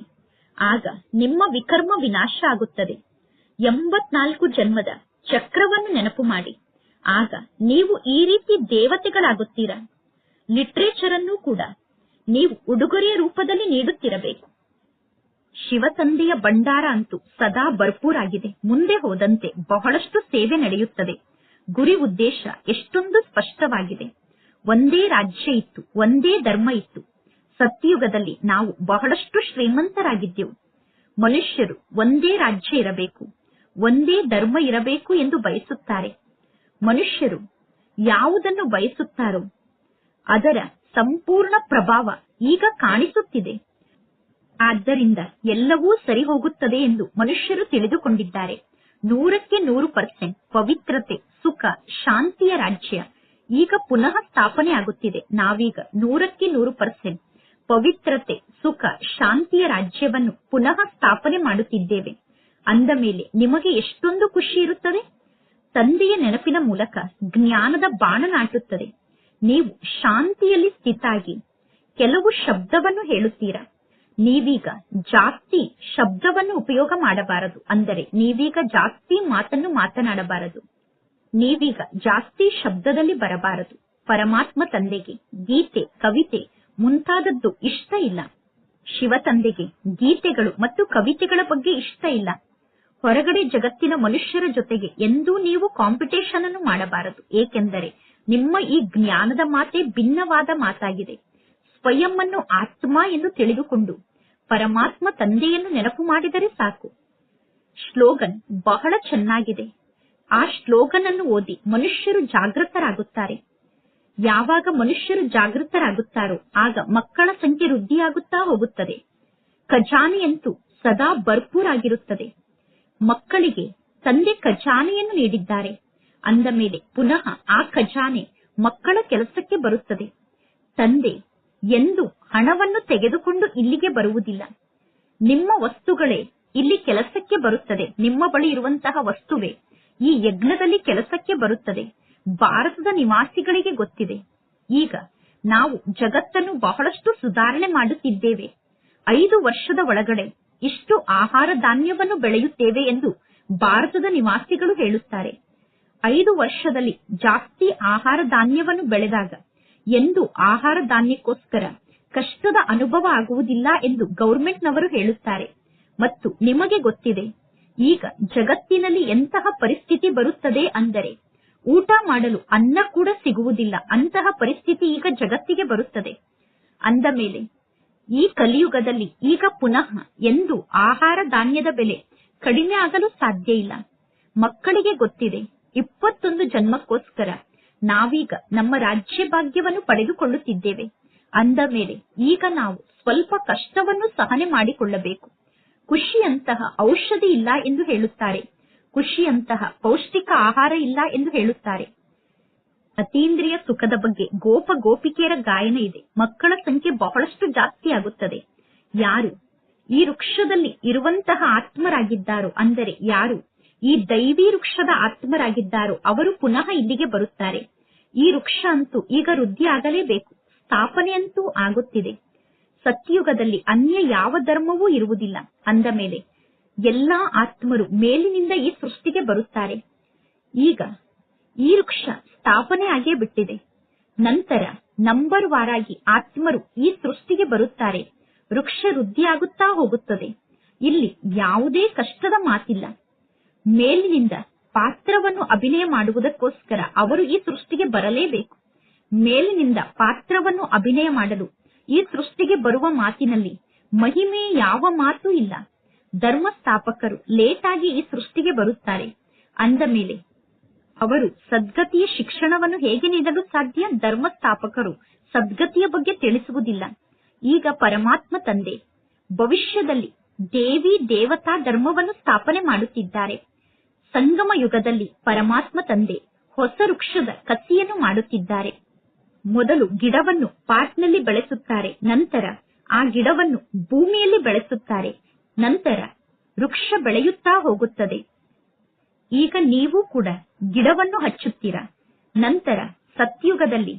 ಆಗ ನಿಮ್ಮ ವಿಕರ್ಮ ವಿನಾಶ ಆಗುತ್ತದೆ. 84 ಜನ್ಮದ ಚಕ್ರವನ್ನು ನೆನಪು ಮಾಡಿ, ಆಗ ನೀವು ಈ ರೀತಿ ದೇವತೆಗಳಾಗುತ್ತೀರಾ. ಲಿಟ್ರೇಚರ್ ಅನ್ನು ಕೂಡ ನೀವು ಉಡುಗೊರೆಯ ರೂಪದಲ್ಲಿ ನೀಡುತ್ತಿರಬೇಕು. ಶಿವ ತಂದೆಯ ಭಂಡಾರ ಅಂತೂ ಸದಾ ಭರ್ಪೂರ್ ಆಗಿದೆ. ಮುಂದೆ ಹೋದಂತೆ ಬಹಳಷ್ಟು ಸೇವೆ ನಡೆಯುತ್ತದೆ. ಗುರಿ ಉದ್ದೇಶ ಎಷ್ಟೊಂದು ಸ್ಪಷ್ಟವಾಗಿದೆ. ಒಂದೇ ರಾಜ್ಯ ಇತ್ತು, ಒಂದೇ ಧರ್ಮ ಇತ್ತು. ಸತ್ಯಯುಗದಲ್ಲಿ ನಾವು ಬಹಳಷ್ಟು ಶ್ರೀಮಂತರಾಗಿದ್ದೆವು. ಮನುಷ್ಯರು ಒಂದೇ ರಾಜ್ಯ ಇರಬೇಕು, ಒಂದೇ ಧರ್ಮ ಇರಬೇಕು ಎಂದು ಬಯಸುತ್ತಾರೆ. ಮನುಷ್ಯರು ಯಾವುದನ್ನು ಬಯಸುತ್ತಾರೋ ಅದರ ಸಂಪೂರ್ಣ ಪ್ರಭಾವ ಈಗ ಕಾಣಿಸುತ್ತಿದೆ. ಆದ್ದರಿಂದ ಎಲ್ಲವೂ ಸರಿ ಹೋಗುತ್ತದೆ ಎಂದು ಮನುಷ್ಯರು ತಿಳಿದುಕೊಂಡಿದ್ದಾರೆ. 100% ಪವಿತ್ರತೆ, ಸುಖ, ಶಾಂತಿಯ ರಾಜ್ಯ ಈಗ ಪುನಃ ಸ್ಥಾಪನೆ ಆಗುತ್ತಿದೆ. ನಾವೀಗ 100% ಪವಿತ್ರತೆ, ಸುಖ, ಶಾಂತಿಯ ರಾಜ್ಯವನ್ನು ಪುನಃ ಸ್ಥಾಪನೆ ಮಾಡುತ್ತಿದ್ದೇವೆ. ಅಂದ ಮೇಲೆ ನಿಮಗೆ ಎಷ್ಟೊಂದು ಖುಷಿ ಇರುತ್ತದೆ. ತಂದೆಯ ನೆನಪಿನ ಮೂಲಕ ಜ್ಞಾನದ ಬಾಣ ನಾಟುತ್ತದೆ. ನೀವು ಶಾಂತಿಯಲ್ಲಿ ಸ್ಥಿತಾಗಿ ಕೆಲವು ಶಬ್ದವನ್ನು ಹೇಳುತ್ತೀರಾ. ನೀವೀಗ ಜಾಸ್ತಿ ಶಬ್ದವನ್ನು ಉಪಯೋಗ ಮಾಡಬಾರದು, ಅಂದರೆ ನೀವೀಗ ಜಾಸ್ತಿ ಮಾತನ್ನು ಮಾತನಾಡಬಾರದು, ನೀವೀಗ ಜಾಸ್ತಿ ಶಬ್ದದಲ್ಲಿ ಬರಬಾರದು. ಪರಮಾತ್ಮ ತಂದೆಗೆ ಗೀತೆ, ಕವಿತೆ ಮುಂತಾದದ್ದು ಇಷ್ಟ ಇಲ್ಲ. ಶಿವ ತಂದೆಗೆ ಗೀತೆಗಳು ಮತ್ತು ಕವಿತೆಗಳ ಬಗ್ಗೆ ಇಷ್ಟ ಇಲ್ಲ. ಹೊರಗಡೆ ಜಗತ್ತಿನ ಮನುಷ್ಯರ ಜೊತೆಗೆ ಎಂದೂ ನೀವು ಕಾಂಪಿಟೇಷನ್ ಅನ್ನು ಮಾಡಬಾರದು. ಏಕೆಂದರೆ ನಿಮ್ಮ ಈ ಜ್ಞಾನದ ಮಾತೆ ಭಿನ್ನವಾದ ಮಾತಾಗಿದೆ. ಸ್ವಯಂ ಅನ್ನು ಆತ್ಮ ಎಂದು ತಿಳಿದುಕೊಂಡು ಪರಮಾತ್ಮ ತಂದೆಯನ್ನು ನೆನಪು ಮಾಡಿದರೆ ಸಾಕು. ಶ್ಲೋಗನ್ ಬಹಳ ಚೆನ್ನಾಗಿದೆ. ಆ ಶ್ಲೋಗನ್ ಅನ್ನು ಓದಿ ಮನುಷ್ಯರು ಜಾಗೃತರಾಗುತ್ತಾರೆ. ಯಾವಾಗ ಮನುಷ್ಯರು ಜಾಗೃತರಾಗುತ್ತಾರೋ ಆಗ ಮಕ್ಕಳ ಸಂಖ್ಯೆ ವೃದ್ಧಿಯಾಗುತ್ತಾ ಹೋಗುತ್ತದೆ. ಖಜಾನೆಯಂತೂ ಸದಾ ಭರ್ಪೂರ್ ಆಗಿರುತ್ತದೆ. ಮಕ್ಕಳಿಗೆ ತಂದೆ ಖಜಾನೆಯನ್ನು ನೀಡಿದ್ದಾರೆ. ಅಂದ ಮೇಲೆ ಪುನಃ ಆ ಖಜಾನೆ ಮಕ್ಕಳ ಕೆಲಸಕ್ಕೆ ಬರುತ್ತದೆ. ತಂದೆ ಎಂದು ಹಣವನ್ನು ತೆಗೆದುಕೊಂಡು ಇಲ್ಲಿಗೆ ಬರುವುದಿಲ್ಲ. ನಿಮ್ಮ ವಸ್ತುಗಳೇ ಇಲ್ಲಿ ಕೆಲಸಕ್ಕೆ ಬರುತ್ತದೆ. ನಿಮ್ಮ ಬಳಿ ಇರುವಂತಹ ವಸ್ತುವೇ ಈ ಯಜ್ಞದಲ್ಲಿ ಕೆಲಸಕ್ಕೆ ಬರುತ್ತದೆ. ಭಾರತದ ನಿವಾಸಿಗಳಿಗೆ ಗೊತ್ತಿದೆ. ಈಗ ನಾವು ಜಗತ್ತನ್ನು ಬಹಳಷ್ಟು ಸುಧಾರಣೆ ಮಾಡುತ್ತಿದ್ದೇವೆ. 5 ವರ್ಷದ ಒಳಗಡೆ ಇಷ್ಟು ಆಹಾರ ಧಾನ್ಯವನ್ನು ಬೆಳೆಯುತ್ತೇವೆ ಎಂದು ಭಾರತದ ನಿವಾಸಿಗಳು ಹೇಳುತ್ತಾರೆ. 5 ವರ್ಷದಲ್ಲಿ ಜಾಸ್ತಿ ಆಹಾರ ಧಾನ್ಯವನ್ನು ಬೆಳೆದಾಗ ಎಂದು ಆಹಾರ ಧಾನ್ಯಕ್ಕೋಸ್ಕರ ಕಷ್ಟದ ಅನುಭವ ಆಗುವುದಿಲ್ಲ ಎಂದು ಗೌರ್ಮೆಂಟ್ನವರು ಹೇಳುತ್ತಾರೆ. ಮತ್ತು ನಿಮಗೆ ಗೊತ್ತಿದೆ ಈಗ ಜಗತ್ತಿನಲ್ಲಿ ಎಂತಹ ಪರಿಸ್ಥಿತಿ ಬರುತ್ತದೆ ಅಂದರೆ ಊಟ ಮಾಡಲು ಅನ್ನ ಕೂಡ ಸಿಗುವುದಿಲ್ಲ. ಅಂತಹ ಪರಿಸ್ಥಿತಿ ಈಗ ಜಗತ್ತಿಗೆ ಬರುತ್ತದೆ. ಅಂದ ಮೇಲೆ ಈ ಕಲಿಯುಗದಲ್ಲಿ ಈಗ ಪುನಃ ಎಂದು ಆಹಾರ ಧಾನ್ಯದ ಬೆಲೆ ಕಡಿಮೆ ಆಗಲು ಸಾಧ್ಯ ಇಲ್ಲ. ಮಕ್ಕಳಿಗೆ ಗೊತ್ತಿದೆ 21 ಜನ್ಮಕ್ಕೋಸ್ಕರ ನಾವೀಗ ನಮ್ಮ ರಾಜ್ಯ ಭಾಗ್ಯವನ್ನು ಪಡೆದುಕೊಳ್ಳುತ್ತಿದ್ದೇವೆ. ಅಂದ ಮೇಲೆ ಈಗ ನಾವು ಸ್ವಲ್ಪ ಕಷ್ಟವನ್ನು ಸಹನೆ ಮಾಡಿಕೊಳ್ಳಬೇಕು. ಖುಷಿಯಂತಹ ಔಷಧಿ ಇಲ್ಲ ಎಂದು ಹೇಳುತ್ತಾರೆ. ಖುಷಿಯಂತಹ ಪೌಷ್ಟಿಕ ಆಹಾರ ಇಲ್ಲ ಎಂದು ಹೇಳುತ್ತಾರೆ. ಅತೀಂದ್ರಿಯ ಸುಖದ ಬಗ್ಗೆ ಗೋಪ ಗೋಪಿಕೆಯರ ಗಾಯನ ಇದೆ. ಮಕ್ಕಳ ಸಂಖ್ಯೆ ಬಹಳಷ್ಟು ಜಾಸ್ತಿ ಆಗುತ್ತದೆ. ಯಾರು ಈ ವೃಕ್ಷದಲ್ಲಿ ಇರುವಂತಹ ಆತ್ಮರಾಗಿದ್ದಾರೋ, ಅಂದರೆ ಯಾರು ಈ ದೈವಿ ವೃಕ್ಷದ ಆತ್ಮರಾಗಿದ್ದಾರೋ ಅವರು ಪುನಃ ಇಲ್ಲಿಗೆ ಬರುತ್ತಾರೆ. ಈ ವೃಕ್ಷ ಅಂತೂ ಈಗ ವೃದ್ಧಿ ಆಗಲೇಬೇಕು. ಸ್ಥಾಪನೆ ಅಂತೂ ಆಗುತ್ತಿದೆ. ಸತ್ಯುಗದಲ್ಲಿ ಅನ್ಯ ಯಾವ ಧರ್ಮವೂ ಇರುವುದಿಲ್ಲ. ಅಂದ ಮೇಲೆ ಎಲ್ಲಾ ಆತ್ಮರು ಮೇಲಿನಿಂದ ಈ ಸೃಷ್ಟಿಗೆ ಬರುತ್ತಾರೆ. ಈಗ ಈ ವೃಕ್ಷ ಸ್ಥಾಪನೆ ಆಗೇ ಬಿಟ್ಟಿದೆ. ನಂತರ ನಂಬರ್ ವಾರಾಗಿ ಆತ್ಮರು ಈ ಸೃಷ್ಟಿಗೆ ಬರುತ್ತಾರೆ. ವೃಕ್ಷ ವೃದ್ಧಿಯಾಗುತ್ತಾ ಹೋಗುತ್ತದೆ. ಇಲ್ಲಿ ಯಾವುದೇ ಕಷ್ಟದ ಮಾತಿಲ್ಲ. ಮೇಲಿನಿಂದ ಪಾತ್ರವನ್ನು ಅಭಿನಯ ಮಾಡುವುದಕ್ಕೋಸ್ಕರ ಅವರು ಈ ಸೃಷ್ಟಿಗೆ ಬರಲೇಬೇಕು. ಮೇಲಿನಿಂದ ಪಾತ್ರವನ್ನು ಅಭಿನಯ ಮಾಡಲು ಈ ಸೃಷ್ಟಿಗೆ ಬರುವ ಮಾತಿನಲ್ಲಿ ಮಹಿಮೆಯ ಯಾವ ಮಾತು ಇಲ್ಲ. ಧರ್ಮ ಸ್ಥಾಪಕರು ಲೇಟ್ ಆಗಿ ಈ ಸೃಷ್ಟಿಗೆ ಬರುತ್ತಾರೆ. ಅಂದ ಮೇಲೆ ಅವರು ಸದ್ಗತಿಯ ಶಿಕ್ಷಣವನ್ನು ಹೇಗೆ ನೀಡಲು ಸಾಧ್ಯ? ಧರ್ಮ ಸ್ಥಾಪಕರು ಸದ್ಗತಿಯ ಬಗ್ಗೆ ತಿಳಿಸುವುದಿಲ್ಲ. ಈಗ ಪರಮಾತ್ಮ ತಂದೆ ಭವಿಷ್ಯದಲ್ಲಿ ದೇವಿ ದೇವತಾ ಧರ್ಮವನ್ನು ಸ್ಥಾಪನೆ ಮಾಡುತ್ತಿದ್ದಾರೆ. ಸಂಗಮ ಯುಗದಲ್ಲಿ ಪರಮಾತ್ಮ ತಂದೆ ಹೊಸ ವೃಕ್ಷದ ಕಸಿಯನ್ನು ಮಾಡುತ್ತಿದ್ದಾರೆ. ಮೊದಲು ಗಿಡವನ್ನು ಪಾಟ್ನಲ್ಲಿ ಬೆಳೆಸುತ್ತಾರೆ. ನಂತರ ಆ ಗಿಡವನ್ನು ಭೂಮಿಯಲ್ಲಿ ಬೆಳೆಸುತ್ತಾರೆ. ನಂತರ ವೃಕ್ಷ ಬೆಳೆಯುತ್ತಾ ಹೋಗುತ್ತದೆ. ಈಗ ನೀವು ಕೂಡ ಗಿಡವನ್ನು ಹಚ್ಚುತ್ತೀರಾ. ನಂತರ ಸತ್ಯುಗದಲ್ಲಿ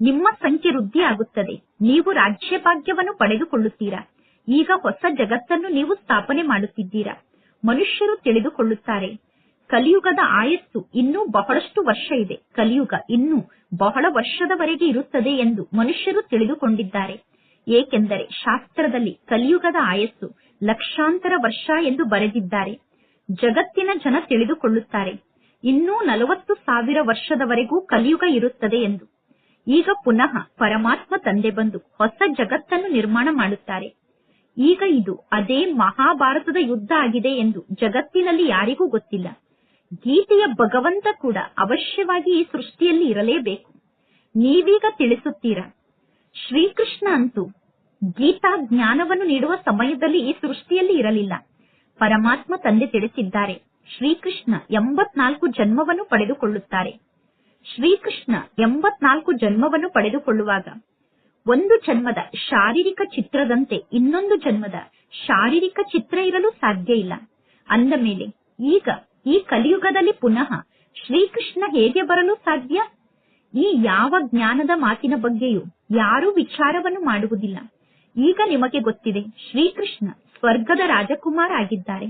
ನಿಮ್ಮ ಸಂಖ್ಯೆ ವೃದ್ಧಿ ಆಗುತ್ತದೆ. ನೀವು ರಾಜ್ಯಭಾಗ್ಯವನ್ನು ಪಡೆದುಕೊಳ್ಳುತ್ತೀರಾ. ಈಗ ಹೊಸ ಜಗತ್ತನ್ನು ನೀವು ಸ್ಥಾಪನೆ ಮಾಡುತ್ತಿದ್ದೀರಾ. ಮನುಷ್ಯರು ತಿಳಿದುಕೊಳ್ಳುತ್ತಾರೆ, ಕಲಿಯುಗದ ಆಯಸ್ಸು ಇನ್ನೂ ಬಹಳಷ್ಟು ವರ್ಷ ಇದೆ. ಕಲಿಯುಗ ಇನ್ನೂ ಬಹಳ ವರ್ಷದವರೆಗೆ ಇರುತ್ತದೆ ಎಂದು ಮನುಷ್ಯರು ತಿಳಿದುಕೊಂಡಿದ್ದಾರೆ. ಏಕೆಂದರೆ ಶಾಸ್ತ್ರದಲ್ಲಿ ಕಲಿಯುಗದ ಆಯಸ್ಸು ಲಕ್ಷಾಂತರ ವರ್ಷ ಎಂದು ಬರೆದಿದ್ದಾರೆ. ಜಗತ್ತಿನ ಜನ ತಿಳಿದುಕೊಳ್ಳುತ್ತಾರೆ ಇನ್ನೂ 40,000 ವರ್ಷದವರೆಗೂ ಕಲಿಯುಗ ಇರುತ್ತದೆ ಎಂದು. ಈಗ ಪುನಃ ಪರಮಾತ್ಮ ತಂದೆ ಬಂದು ಹೊಸ ಜಗತ್ತನ್ನು ನಿರ್ಮಾಣ ಮಾಡುತ್ತಾರೆ. ಈಗ ಇದು ಅದೇ ಮಹಾಭಾರತದ ಯುದ್ಧ ಆಗಿದೆ ಎಂದು ಜಗತ್ತಿನಲ್ಲಿ ಯಾರಿಗೂ ಗೊತ್ತಿಲ್ಲ. ಗೀತೆಯ ಭಗವಂತ ಕೂಡ ಅವಶ್ಯವಾಗಿ ಈ ಸೃಷ್ಟಿಯಲ್ಲಿ ಇರಲೇಬೇಕು. ನೀವೀಗ ತಿಳಿಸುತ್ತೀರಾ. ಶ್ರೀಕೃಷ್ಣ ಅಂತೂ ಗೀತಾ ಜ್ಞಾನವನ್ನು ನೀಡುವ ಸಮಯದಲ್ಲಿ ಈ ಸೃಷ್ಟಿಯಲ್ಲಿ ಇರಲಿಲ್ಲ. ಪರಮಾತ್ಮ ತಂದೆ ತಿಳಿಸಿದ್ದಾರೆ, ಶ್ರೀಕೃಷ್ಣ 84 ಜನ್ಮವನ್ನು ಪಡೆದುಕೊಳ್ಳುತ್ತಾರೆ. ಶ್ರೀಕೃಷ್ಣ 84 ಜನ್ಮವನ್ನು ಪಡೆದುಕೊಳ್ಳುವಾಗ ಒಂದು ಜನ್ಮದ ಶಾರೀರಿಕ ಚಿತ್ರದಂತೆ ಇನ್ನೊಂದು ಜನ್ಮದ ಶಾರೀರಿಕ ಚಿತ್ರ ಇರಲು ಸಾಧ್ಯ ಇಲ್ಲ. ಅಂದ ಮೇಲೆ ಈಗ ಈ ಕಲಿಯುಗದಲ್ಲಿ ಪುನಃ ಶ್ರೀಕೃಷ್ಣ ಹೇಗೆ ಬರಲು ಸಾಧ್ಯ? ಈ ಯಾವ ಜ್ಞಾನದ ಮಾತಿನ ಬಗ್ಗೆಯೂ ಯಾರೂ ವಿಚಾರವನ್ನು ಮಾಡುವುದಿಲ್ಲ. ಈಗ ನಿಮಗೆ ಗೊತ್ತಿದೆ, ಶ್ರೀಕೃಷ್ಣ ಸ್ವರ್ಗದ ರಾಜಕುಮಾರ ಆಗಿದ್ದಾರೆ.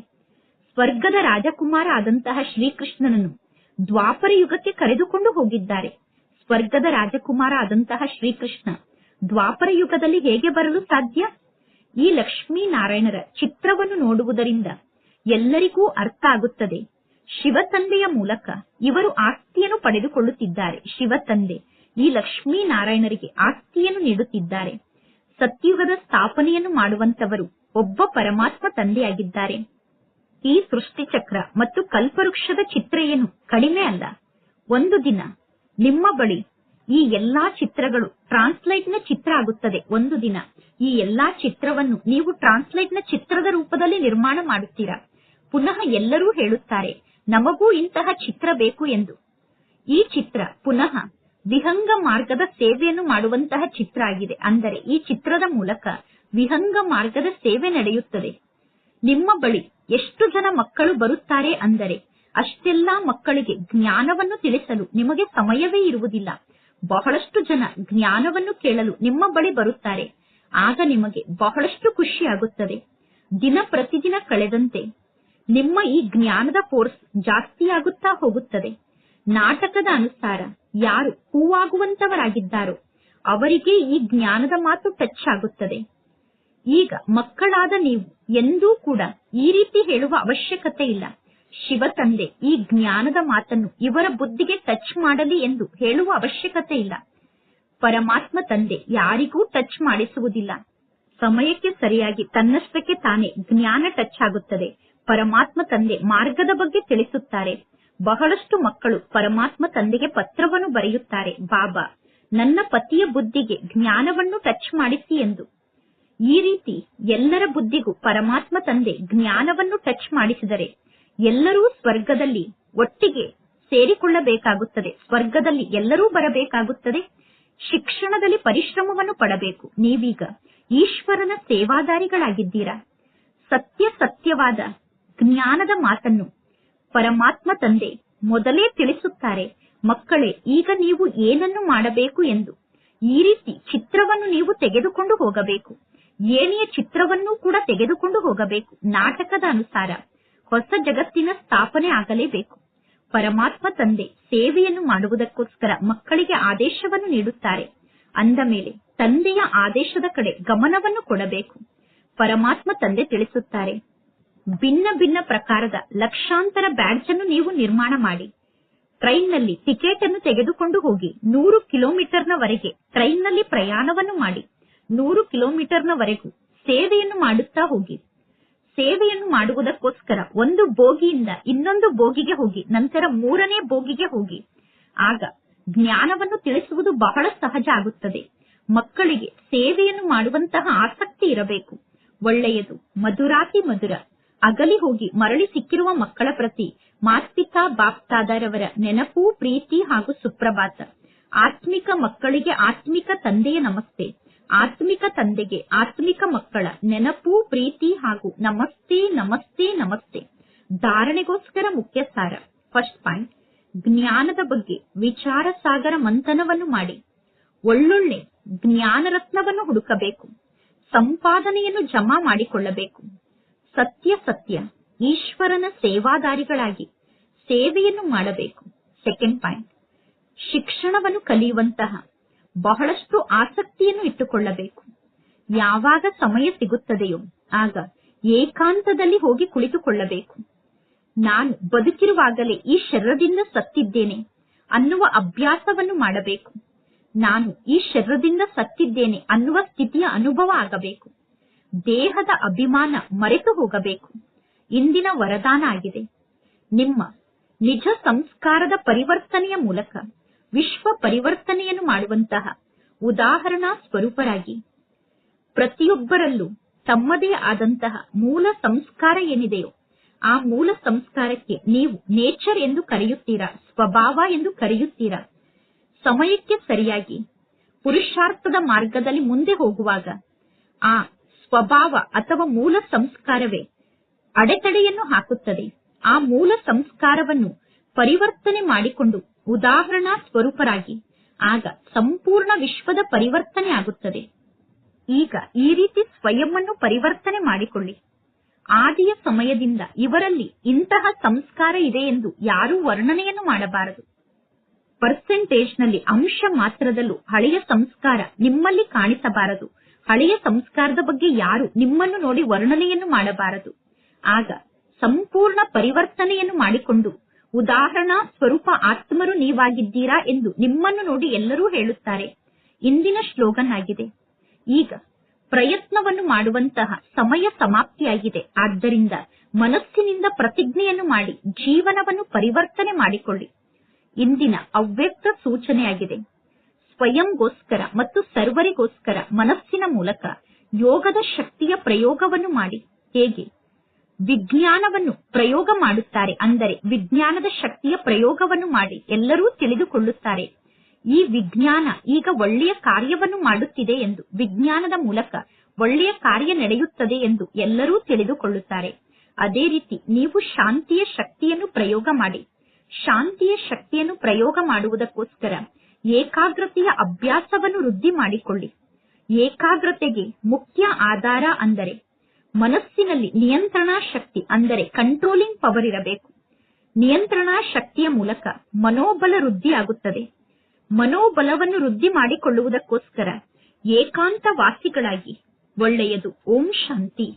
ಸ್ವರ್ಗದ ರಾಜಕುಮಾರ ಆದಂತಹ ಶ್ರೀಕೃಷ್ಣನನ್ನು ದ್ವಾಪರ ಯುಗಕ್ಕೆ ಕರೆದುಕೊಂಡು ಹೋಗಿದ್ದಾರೆ. ಸ್ವರ್ಗದ ರಾಜಕುಮಾರ ಆದಂತಹ ಶ್ರೀಕೃಷ್ಣ ದ್ವಾಪರ ಯುಗದಲ್ಲಿ ಹೇಗೆ ಬರಲು ಸಾಧ್ಯ? ಈ ಲಕ್ಷ್ಮೀನಾರಾಯಣರ ಚಿತ್ರವನ್ನು ನೋಡುವುದರಿಂದ ಎಲ್ಲರಿಗೂ ಅರ್ಥ ಆಗುತ್ತದೆ. ಶಿವತಂದೆಯ ಮೂಲಕ ಇವರು ಆಸ್ತಿಯನ್ನು ಪಡೆದುಕೊಳ್ಳುತ್ತಿದ್ದಾರೆ. ಶಿವತಂದೆ ಈ ಲಕ್ಷ್ಮೀನಾರಾಯಣರಿಗೆ ಆಸ್ತಿಯನ್ನು ನೀಡುತ್ತಿದ್ದಾರೆ. ಸತ್ಯುಗದ ಸ್ಥಾಪನೆಯನ್ನು ಮಾಡುವಂತವರು ಒಬ್ಬ ಪರಮಾತ್ಮ ತಂದೆಯಾಗಿದ್ದಾರೆ. ಈ ಸೃಷ್ಟಿ ಚಕ್ರ ಮತ್ತು ಕಲ್ಪವೃಕ್ಷದ ಚಿತ್ರ ಏನು ಕಡಿಮೆ ಅಲ್ಲ. ಒಂದು ದಿನ ನಿಮ್ಮ ಬಳಿ ಈ ಎಲ್ಲಾ ಚಿತ್ರಗಳು ಟ್ರಾನ್ಸ್ಲೈಟ್ ನ ಚಿತ್ರ ಆಗುತ್ತದೆ. ಒಂದು ದಿನ ಈ ಎಲ್ಲಾ ಚಿತ್ರವನ್ನು ನೀವು ಟ್ರಾನ್ಸ್ಲೈಟ್ ನ ಚಿತ್ರದ ರೂಪದಲ್ಲಿ ನಿರ್ಮಾಣ ಮಾಡುತ್ತೀರಾ. ಪುನಃ ಎಲ್ಲರೂ ಹೇಳುತ್ತಾರೆ, ನಮಗೂ ಇಂತಹ ಚಿತ್ರ ಬೇಕು ಎಂದು. ಈ ಚಿತ್ರ ಪುನಃ ವಿಹಂಗ ಮಾರ್ಗದ ಸೇವೆಯನ್ನು ಮಾಡುವಂತಹ ಚಿತ್ರ ಆಗಿದೆ. ಅಂದರೆ ಈ ಚಿತ್ರದ ಮೂಲಕ ವಿಹಂಗ ಮಾರ್ಗದ ಸೇವೆ ನಡೆಯುತ್ತದೆ. ನಿಮ್ಮ ಬಳಿ ಎಷ್ಟು ಜನ ಮಕ್ಕಳು ಬರುತ್ತಾರೆ ಅಂದರೆ ಅಷ್ಟೆಲ್ಲಾ ಮಕ್ಕಳಿಗೆ ಜ್ಞಾನವನ್ನು ತಿಳಿಸಲು ನಿಮಗೆ ಸಮಯವೇ ಇರುವುದಿಲ್ಲ. ಬಹಳಷ್ಟು ಜನ ಜ್ಞಾನವನ್ನು ಕೇಳಲು ನಿಮ್ಮ ಬಳಿ ಬರುತ್ತಾರೆ. ಆಗ ನಿಮಗೆ ಬಹಳಷ್ಟು ಖುಷಿಯಾಗುತ್ತದೆ. ದಿನ ಪ್ರತಿದಿನ ಕಳೆದಂತೆ ನಿಮ್ಮ ಈ ಜ್ಞಾನದ ಫೋರ್ಸ್ ಜಾಸ್ತಿಯಾಗುತ್ತಾ ಹೋಗುತ್ತದೆ. ನಾಟಕದ ಅನುಸಾರ ಯಾರು ಹೂವಾಗುವಂತವರಾಗಿದ್ದಾರೋ ಅವರಿಗೆ ಈ ಜ್ಞಾನದ ಮಾತು ಟಚ್ ಆಗುತ್ತದೆ. ಈಗ ಮಕ್ಕಳಾದ ನೀವು ಎಂದೂ ಕೂಡ ಈ ರೀತಿ ಹೇಳುವ ಅವಶ್ಯಕತೆ ಇಲ್ಲ. ಶಿವ ತಂದೆ ಈ ಜ್ಞಾನದ ಮಾತನ್ನು ಇವರ ಬುದ್ಧಿಗೆ ಟಚ್ ಮಾಡಲಿ ಎಂದು ಹೇಳುವ ಅವಶ್ಯಕತೆ ಇಲ್ಲ. ಪರಮಾತ್ಮ ತಂದೆ ಯಾರಿಗೂ ಟಚ್ ಮಾಡಿಸುವುದಿಲ್ಲ. ಸಮಯಕ್ಕೆ ಸರಿಯಾಗಿ ತನ್ನಷ್ಟಕ್ಕೆ ತಾನೇ ಜ್ಞಾನ ಟಚ್ ಆಗುತ್ತದೆ. ಪರಮಾತ್ಮ ತಂದೆ ಮಾರ್ಗದ ಬಗ್ಗೆ ತಿಳಿಸುತ್ತಾರೆ. ಬಹಳಷ್ಟು ಮಕ್ಕಳು ಪರಮಾತ್ಮ ತಂದೆಗೆ ಪತ್ರವನ್ನು ಬರೆಯುತ್ತಾರೆ, ಬಾಬಾ ನನ್ನ ಪತಿಯ ಬುದ್ಧಿಗೆ ಜ್ಞಾನವನ್ನು ಟಚ್ ಮಾಡಿಸಿ ಎಂದು. ಈ ರೀತಿ ಎಲ್ಲರ ಬುದ್ಧಿಗೂ ಪರಮಾತ್ಮ ತಂದೆ ಜ್ಞಾನವನ್ನು ಟಚ್ ಮಾಡಿಸಿದರೆ ಎಲ್ಲರೂ ಸ್ವರ್ಗದಲ್ಲಿ ಒಟ್ಟಿಗೆ ಸೇರಿಕೊಳ್ಳಬೇಕಾಗುತ್ತದೆ. ಸ್ವರ್ಗದಲ್ಲಿ ಎಲ್ಲರೂ ಬರಬೇಕಾಗುತ್ತದೆ. ಶಿಕ್ಷಣದಲ್ಲಿ ಪರಿಶ್ರಮವನ್ನು ಪಡಬೇಕು. ನೀವೀಗ ಈಶ್ವರನ ಸೇವಾದಾರಿಗಳಾಗಿದ್ದೀರಾ. ಸತ್ಯವಾದ ಜ್ಞಾನದ ಮಾತನ್ನು ಪರಮಾತ್ಮ ತಂದೆ ಮೊದಲೇ ತಿಳಿಸುತ್ತಾರೆ. ಮಕ್ಕಳೇ, ಈಗ ನೀವು ಏನನ್ನು ಮಾಡಬೇಕು ಎಂದು ಈ ರೀತಿ ಚಿತ್ರವನ್ನು ನೀವು ತೆಗೆದುಕೊಂಡು ಹೋಗಬೇಕು. ಏಣಿಯ ಚಿತ್ರವನ್ನೂ ಕೂಡ ತೆಗೆದುಕೊಂಡು ಹೋಗಬೇಕು. ನಾಟಕದ ಅನುಸಾರ ಹೊಸ ಜಗತ್ತಿನ ಸ್ಥಾಪನೆ ಆಗಲೇಬೇಕು. ಪರಮಾತ್ಮ ತಂದೆ ಸೇವೆಯನ್ನು ಮಾಡುವುದಕ್ಕೋಸ್ಕರ ಮಕ್ಕಳಿಗೆ ಆದೇಶವನ್ನು ನೀಡುತ್ತಾರೆ. ಅಂದ ಮೇಲೆ ತಂದೆಯ ಆದೇಶದ ಕಡೆ ಗಮನವನ್ನು ಕೊಡಬೇಕು. ಪರಮಾತ್ಮ ತಂದೆ ತಿಳಿಸುತ್ತಾರೆ, ಭಿನ್ನ ಭಿನ್ನ ಪ್ರಕಾರದ ಲಕ್ಷಾಂತರ ಬ್ಯಾಡ್ಜ್ ಅನ್ನು ನೀವು ನಿರ್ಮಾಣ ಮಾಡಿ ಟ್ರೈನ್ನಲ್ಲಿ ಟಿಕೆಟ್ ಅನ್ನು ತೆಗೆದುಕೊಂಡು ಹೋಗಿ 100 ಕಿಲೋಮೀಟರ್ನವರೆಗೆ ಟ್ರೈನ್ನಲ್ಲಿ ಪ್ರಯಾಣವನ್ನು ಮಾಡಿ 100 ಕಿಲೋಮೀಟರ್ನವರೆಗೂ ಸೇವೆಯನ್ನು ಮಾಡುತ್ತಾ ಹೋಗಿ. ಸೇವೆಯನ್ನು ಮಾಡುವುದಕ್ಕೋಸ್ಕರ ಒಂದು ಬೋಗಿಯಿಂದ ಇನ್ನೊಂದು ಬೋಗಿಗೆ ಹೋಗಿ, ನಂತರ 3ನೇ ಬೋಗಿಗೆ ಹೋಗಿ. ಆಗ ಜ್ಞಾನವನ್ನು ತಿಳಿಸುವುದು ಬಹಳ ಸಹಜ ಆಗುತ್ತದೆ. ಮಕ್ಕಳಿಗೆ ಸೇವೆಯನ್ನು ಮಾಡುವಂತಹ ಆಸಕ್ತಿ ಇರಬೇಕು. ಒಳ್ಳೆಯದು, ಮಧುರಾತಿ ಮಧುರ. ಅಗಲಿ ಹೋಗಿ ಮರಳಿ ಸಿಕ್ಕಿರುವ ಮಕ್ಕಳ ಪ್ರತಿ ಮಾತ್ಪಿತಾ ಬಾಪ್ತಾದರವರ ನೆನಪು, ಪ್ರೀತಿ ಹಾಗೂ ಸುಪ್ರಭಾತ. ಆತ್ಮಿಕ ಮಕ್ಕಳಿಗೆ ಆತ್ಮಿಕ ತಂದೆಯ ನಮಸ್ತೆ. ಆತ್ಮಿಕ ತಂದೆಗೆ ಆತ್ಮಿಕ ಮಕ್ಕಳ ನೆನಪು, ಪ್ರೀತಿ ಹಾಗೂ ನಮಸ್ತೆ ನಮಸ್ತೆ ನಮಸ್ತೆ. ಧಾರಣೆಗೋಸ್ಕರ ಮುಖ್ಯ ಸಾರ. ಫಸ್ಟ್ ಪಾಯಿಂಟ್, ಜ್ಞಾನದ ಬಗ್ಗೆ ವಿಚಾರ ಸಾಗರ ಮಂಥನವನ್ನು ಮಾಡಿ ಒಳ್ಳೊಳ್ಳೆ ಜ್ಞಾನ ರತ್ನವನ್ನು ಹುಡುಕಬೇಕು. ಸಂಪಾದನೆಯನ್ನು ಜಮಾ ಮಾಡಿಕೊಳ್ಳಬೇಕು. ಸತ್ಯ ಸತ್ಯ ಈಶ್ವರನ ಸೇವಾದಾರಿಗಳಾಗಿ ಸೇವೆಯನ್ನು ಮಾಡಬೇಕು. ಸೆಕೆಂಡ್ ಪಾಯಿಂಟ್, ಶಿಕ್ಷಣವನ್ನು ಕಲಿಯುವಂತಹ ಬಹಳಷ್ಟು ಆಸಕ್ತಿಯನ್ನು ಇಟ್ಟುಕೊಳ್ಳಬೇಕು. ಯಾವಾಗ ಸಮಯ ಸಿಗುತ್ತದೆಯೋ ಆಗ ಏಕಾಂತದಲ್ಲಿ ಹೋಗಿ ಕುಳಿತುಕೊಳ್ಳಬೇಕು. ನಾನು ಬದುಕಿರುವಾಗಲೇ ಈ ಶರೀರದಿಂದ ಸತ್ತಿದ್ದೇನೆ ಅನ್ನುವ ಅಭ್ಯಾಸವನ್ನು ಮಾಡಬೇಕು. ನಾನು ಈ ಶರೀರದಿಂದ ಸತ್ತಿದ್ದೇನೆ ಅನ್ನುವ ಸ್ಥಿತಿಯ ಅನುಭವ ಆಗಬೇಕು. ದೇಹದ ಅಭಿಮಾನ ಮರೆತು ಹೋಗಬೇಕು. ಇಂದಿನ ವರದಾನ ಆಗಿದೆ. ನಿಮ್ಮ ನಿಜ ಸಂಸ್ಕಾರದ ಪರಿವರ್ತನೆಯ ಮೂಲಕ ವಿಶ್ವ ಪರಿವರ್ತನೆಯನ್ನು ಮಾಡುವಂತಹ ಉದಾಹರಣಾ ಸ್ವರೂಪರಾಗಿ ಪ್ರತಿಯೊಬ್ಬರಲ್ಲೂ ತಮ್ಮದೇ ಆದಂತಹ ಮೂಲ ಸಂಸ್ಕಾರ ಏನಿದೆಯೋ ಆ ಮೂಲ ಸಂಸ್ಕಾರಕ್ಕೆ ನೀವು ನೇಚರ್ ಎಂದು ಕರೆಯುತ್ತೀರಾ, ಸ್ವಭಾವ ಎಂದು ಕರೆಯುತ್ತೀರಾ. ಸಮಯಕ್ಕೆ ಸರಿಯಾಗಿ ಪುರುಷಾರ್ಥದ ಮಾರ್ಗದಲ್ಲಿ ಮುಂದೆ ಹೋಗುವಾಗ ಆ ಸ್ವಭಾವ ಅಥವಾ ಮೂಲ ಸಂಸ್ಕಾರವೇ ಅಡೆತಡೆಯನ್ನು ಹಾಕುತ್ತದೆ. ಆ ಮೂಲ ಸಂಸ್ಕಾರವನ್ನು ಪರಿವರ್ತನೆ ಮಾಡಿಕೊಂಡು ಉದಾಹರಣಾ ಸ್ವರೂಪರಾಗಿ ಆಗ ಸಂಪೂರ್ಣ ವಿಶ್ವದ ಪರಿವರ್ತನೆ ಆಗುತ್ತದೆ. ಈಗ ಈ ರೀತಿ ಸ್ವಯಂವನ್ನು ಪರಿವರ್ತನೆ ಮಾಡಿಕೊಳ್ಳಿ. ಆದಿಯ ಸಮಯದಿಂದ ಇವರಲ್ಲಿ ಇಂತಹ ಸಂಸ್ಕಾರ ಇದೆ ಎಂದು ಯಾರೂ ವರ್ಣನೆಯನ್ನು ಮಾಡಬಾರದು. ಪರ್ಸೆಂಟೇಜ್ನಲ್ಲಿ ಅಂಶ ಮಾತ್ರದಲ್ಲೂ ಹಳೆಯ ಸಂಸ್ಕಾರ ನಿಮ್ಮಲ್ಲಿ ಕಾಣಿಸಬಾರದು. ಹಳೆಯ ಸಂಸ್ಕಾರದ ಬಗ್ಗೆ ಯಾರು ನಿಮ್ಮನ್ನು ನೋಡಿ ವರ್ಣನೆಯನ್ನು ಮಾಡಬಾರದು. ಆಗ ಸಂಪೂರ್ಣ ಪರಿವರ್ತನೆಯನ್ನು ಮಾಡಿಕೊಂಡು ಉದಾಹರಣಾ ಸ್ವರೂಪ ಆತ್ಮರು ನೀವಾಗಿದ್ದೀರಾ ಎಂದು ನಿಮ್ಮನ್ನು ನೋಡಿ ಎಲ್ಲರೂ ಹೇಳುತ್ತಾರೆ. ಇಂದಿನ ಶ್ಲೋಗನ್ ಆಗಿದೆ. ಈಗ ಪ್ರಯತ್ನವನ್ನು ಮಾಡುವಂತಹ ಸಮಯ ಸಮಾಪ್ತಿಯಾಗಿದೆ. ಆದ್ದರಿಂದ ಮನಸ್ಸಿನಿಂದ ಪ್ರತಿಜ್ಞೆಯನ್ನು ಮಾಡಿ ಜೀವನವನ್ನು ಪರಿವರ್ತನೆ ಮಾಡಿಕೊಳ್ಳಿ. ಇಂದಿನ ಅವ್ಯಕ್ತ ಸೂಚನೆಯಾಗಿದೆ. ಸ್ವಯಂಗೋಸ್ಕರ ಮತ್ತು ಸರ್ವರಿಗೋಸ್ಕರ ಮನಸ್ಸಿನ ಮೂಲಕ ಯೋಗದ ಶಕ್ತಿಯ ಪ್ರಯೋಗವನ್ನು ಮಾಡಿ. ಹೇಗೆ ವಿಜ್ಞಾನವನ್ನು ಪ್ರಯೋಗ ಮಾಡುತ್ತಾರೆ ಅಂದರೆ ವಿಜ್ಞಾನದ ಶಕ್ತಿಯ ಪ್ರಯೋಗವನ್ನು ಮಾಡಿ ಎಲ್ಲರೂ ತಿಳಿದುಕೊಳ್ಳುತ್ತಾರೆ. ಈ ವಿಜ್ಞಾನ ಈಗ ಒಳ್ಳೆಯ ಕಾರ್ಯವನ್ನು ಮಾಡುತ್ತಿದೆ ಎಂದು, ವಿಜ್ಞಾನದ ಮೂಲಕ ಒಳ್ಳೆಯ ಕಾರ್ಯ ನಡೆಯುತ್ತದೆ ಎಂದು ಎಲ್ಲರೂ ತಿಳಿದುಕೊಳ್ಳುತ್ತಾರೆ. ಅದೇ ರೀತಿ ನೀವು ಶಾಂತಿಯ ಶಕ್ತಿಯನ್ನು ಪ್ರಯೋಗ ಮಾಡಿ. ಶಾಂತಿಯ ಶಕ್ತಿಯನ್ನು ಪ್ರಯೋಗ ಮಾಡುವುದಕ್ಕೋಸ್ಕರ ಏಕಾಗ್ರತೆಯ ಅಭ್ಯಾಸವನ್ನು ವೃದ್ಧಿ ಮಾಡಿಕೊಳ್ಳಿ. ಏಕಾಗ್ರತೆಗೆ ಮುಖ್ಯ ಆಧಾರ ಅಂದರೆ ಮನಸ್ಸಿನಲ್ಲಿ ನಿಯಂತ್ರಣಾ ಶಕ್ತಿ ಅಂದರೆ ಕಂಟ್ರೋಲಿಂಗ್ ಪವರ್ ಇರಬೇಕು. ನಿಯಂತ್ರಣಾ ಶಕ್ತಿಯ ಮೂಲಕ ಮನೋಬಲ ವೃದ್ಧಿಯಾಗುತ್ತದೆ. ಮನೋಬಲವನ್ನು ವೃದ್ಧಿ ಮಾಡಿಕೊಳ್ಳುವುದಕ್ಕೋಸ್ಕರ ಏಕಾಂತ ವಾಸಿಗಳಾಗಿ. ಒಳ್ಳೆಯದು. ಓಂ ಶಾಂತಿ.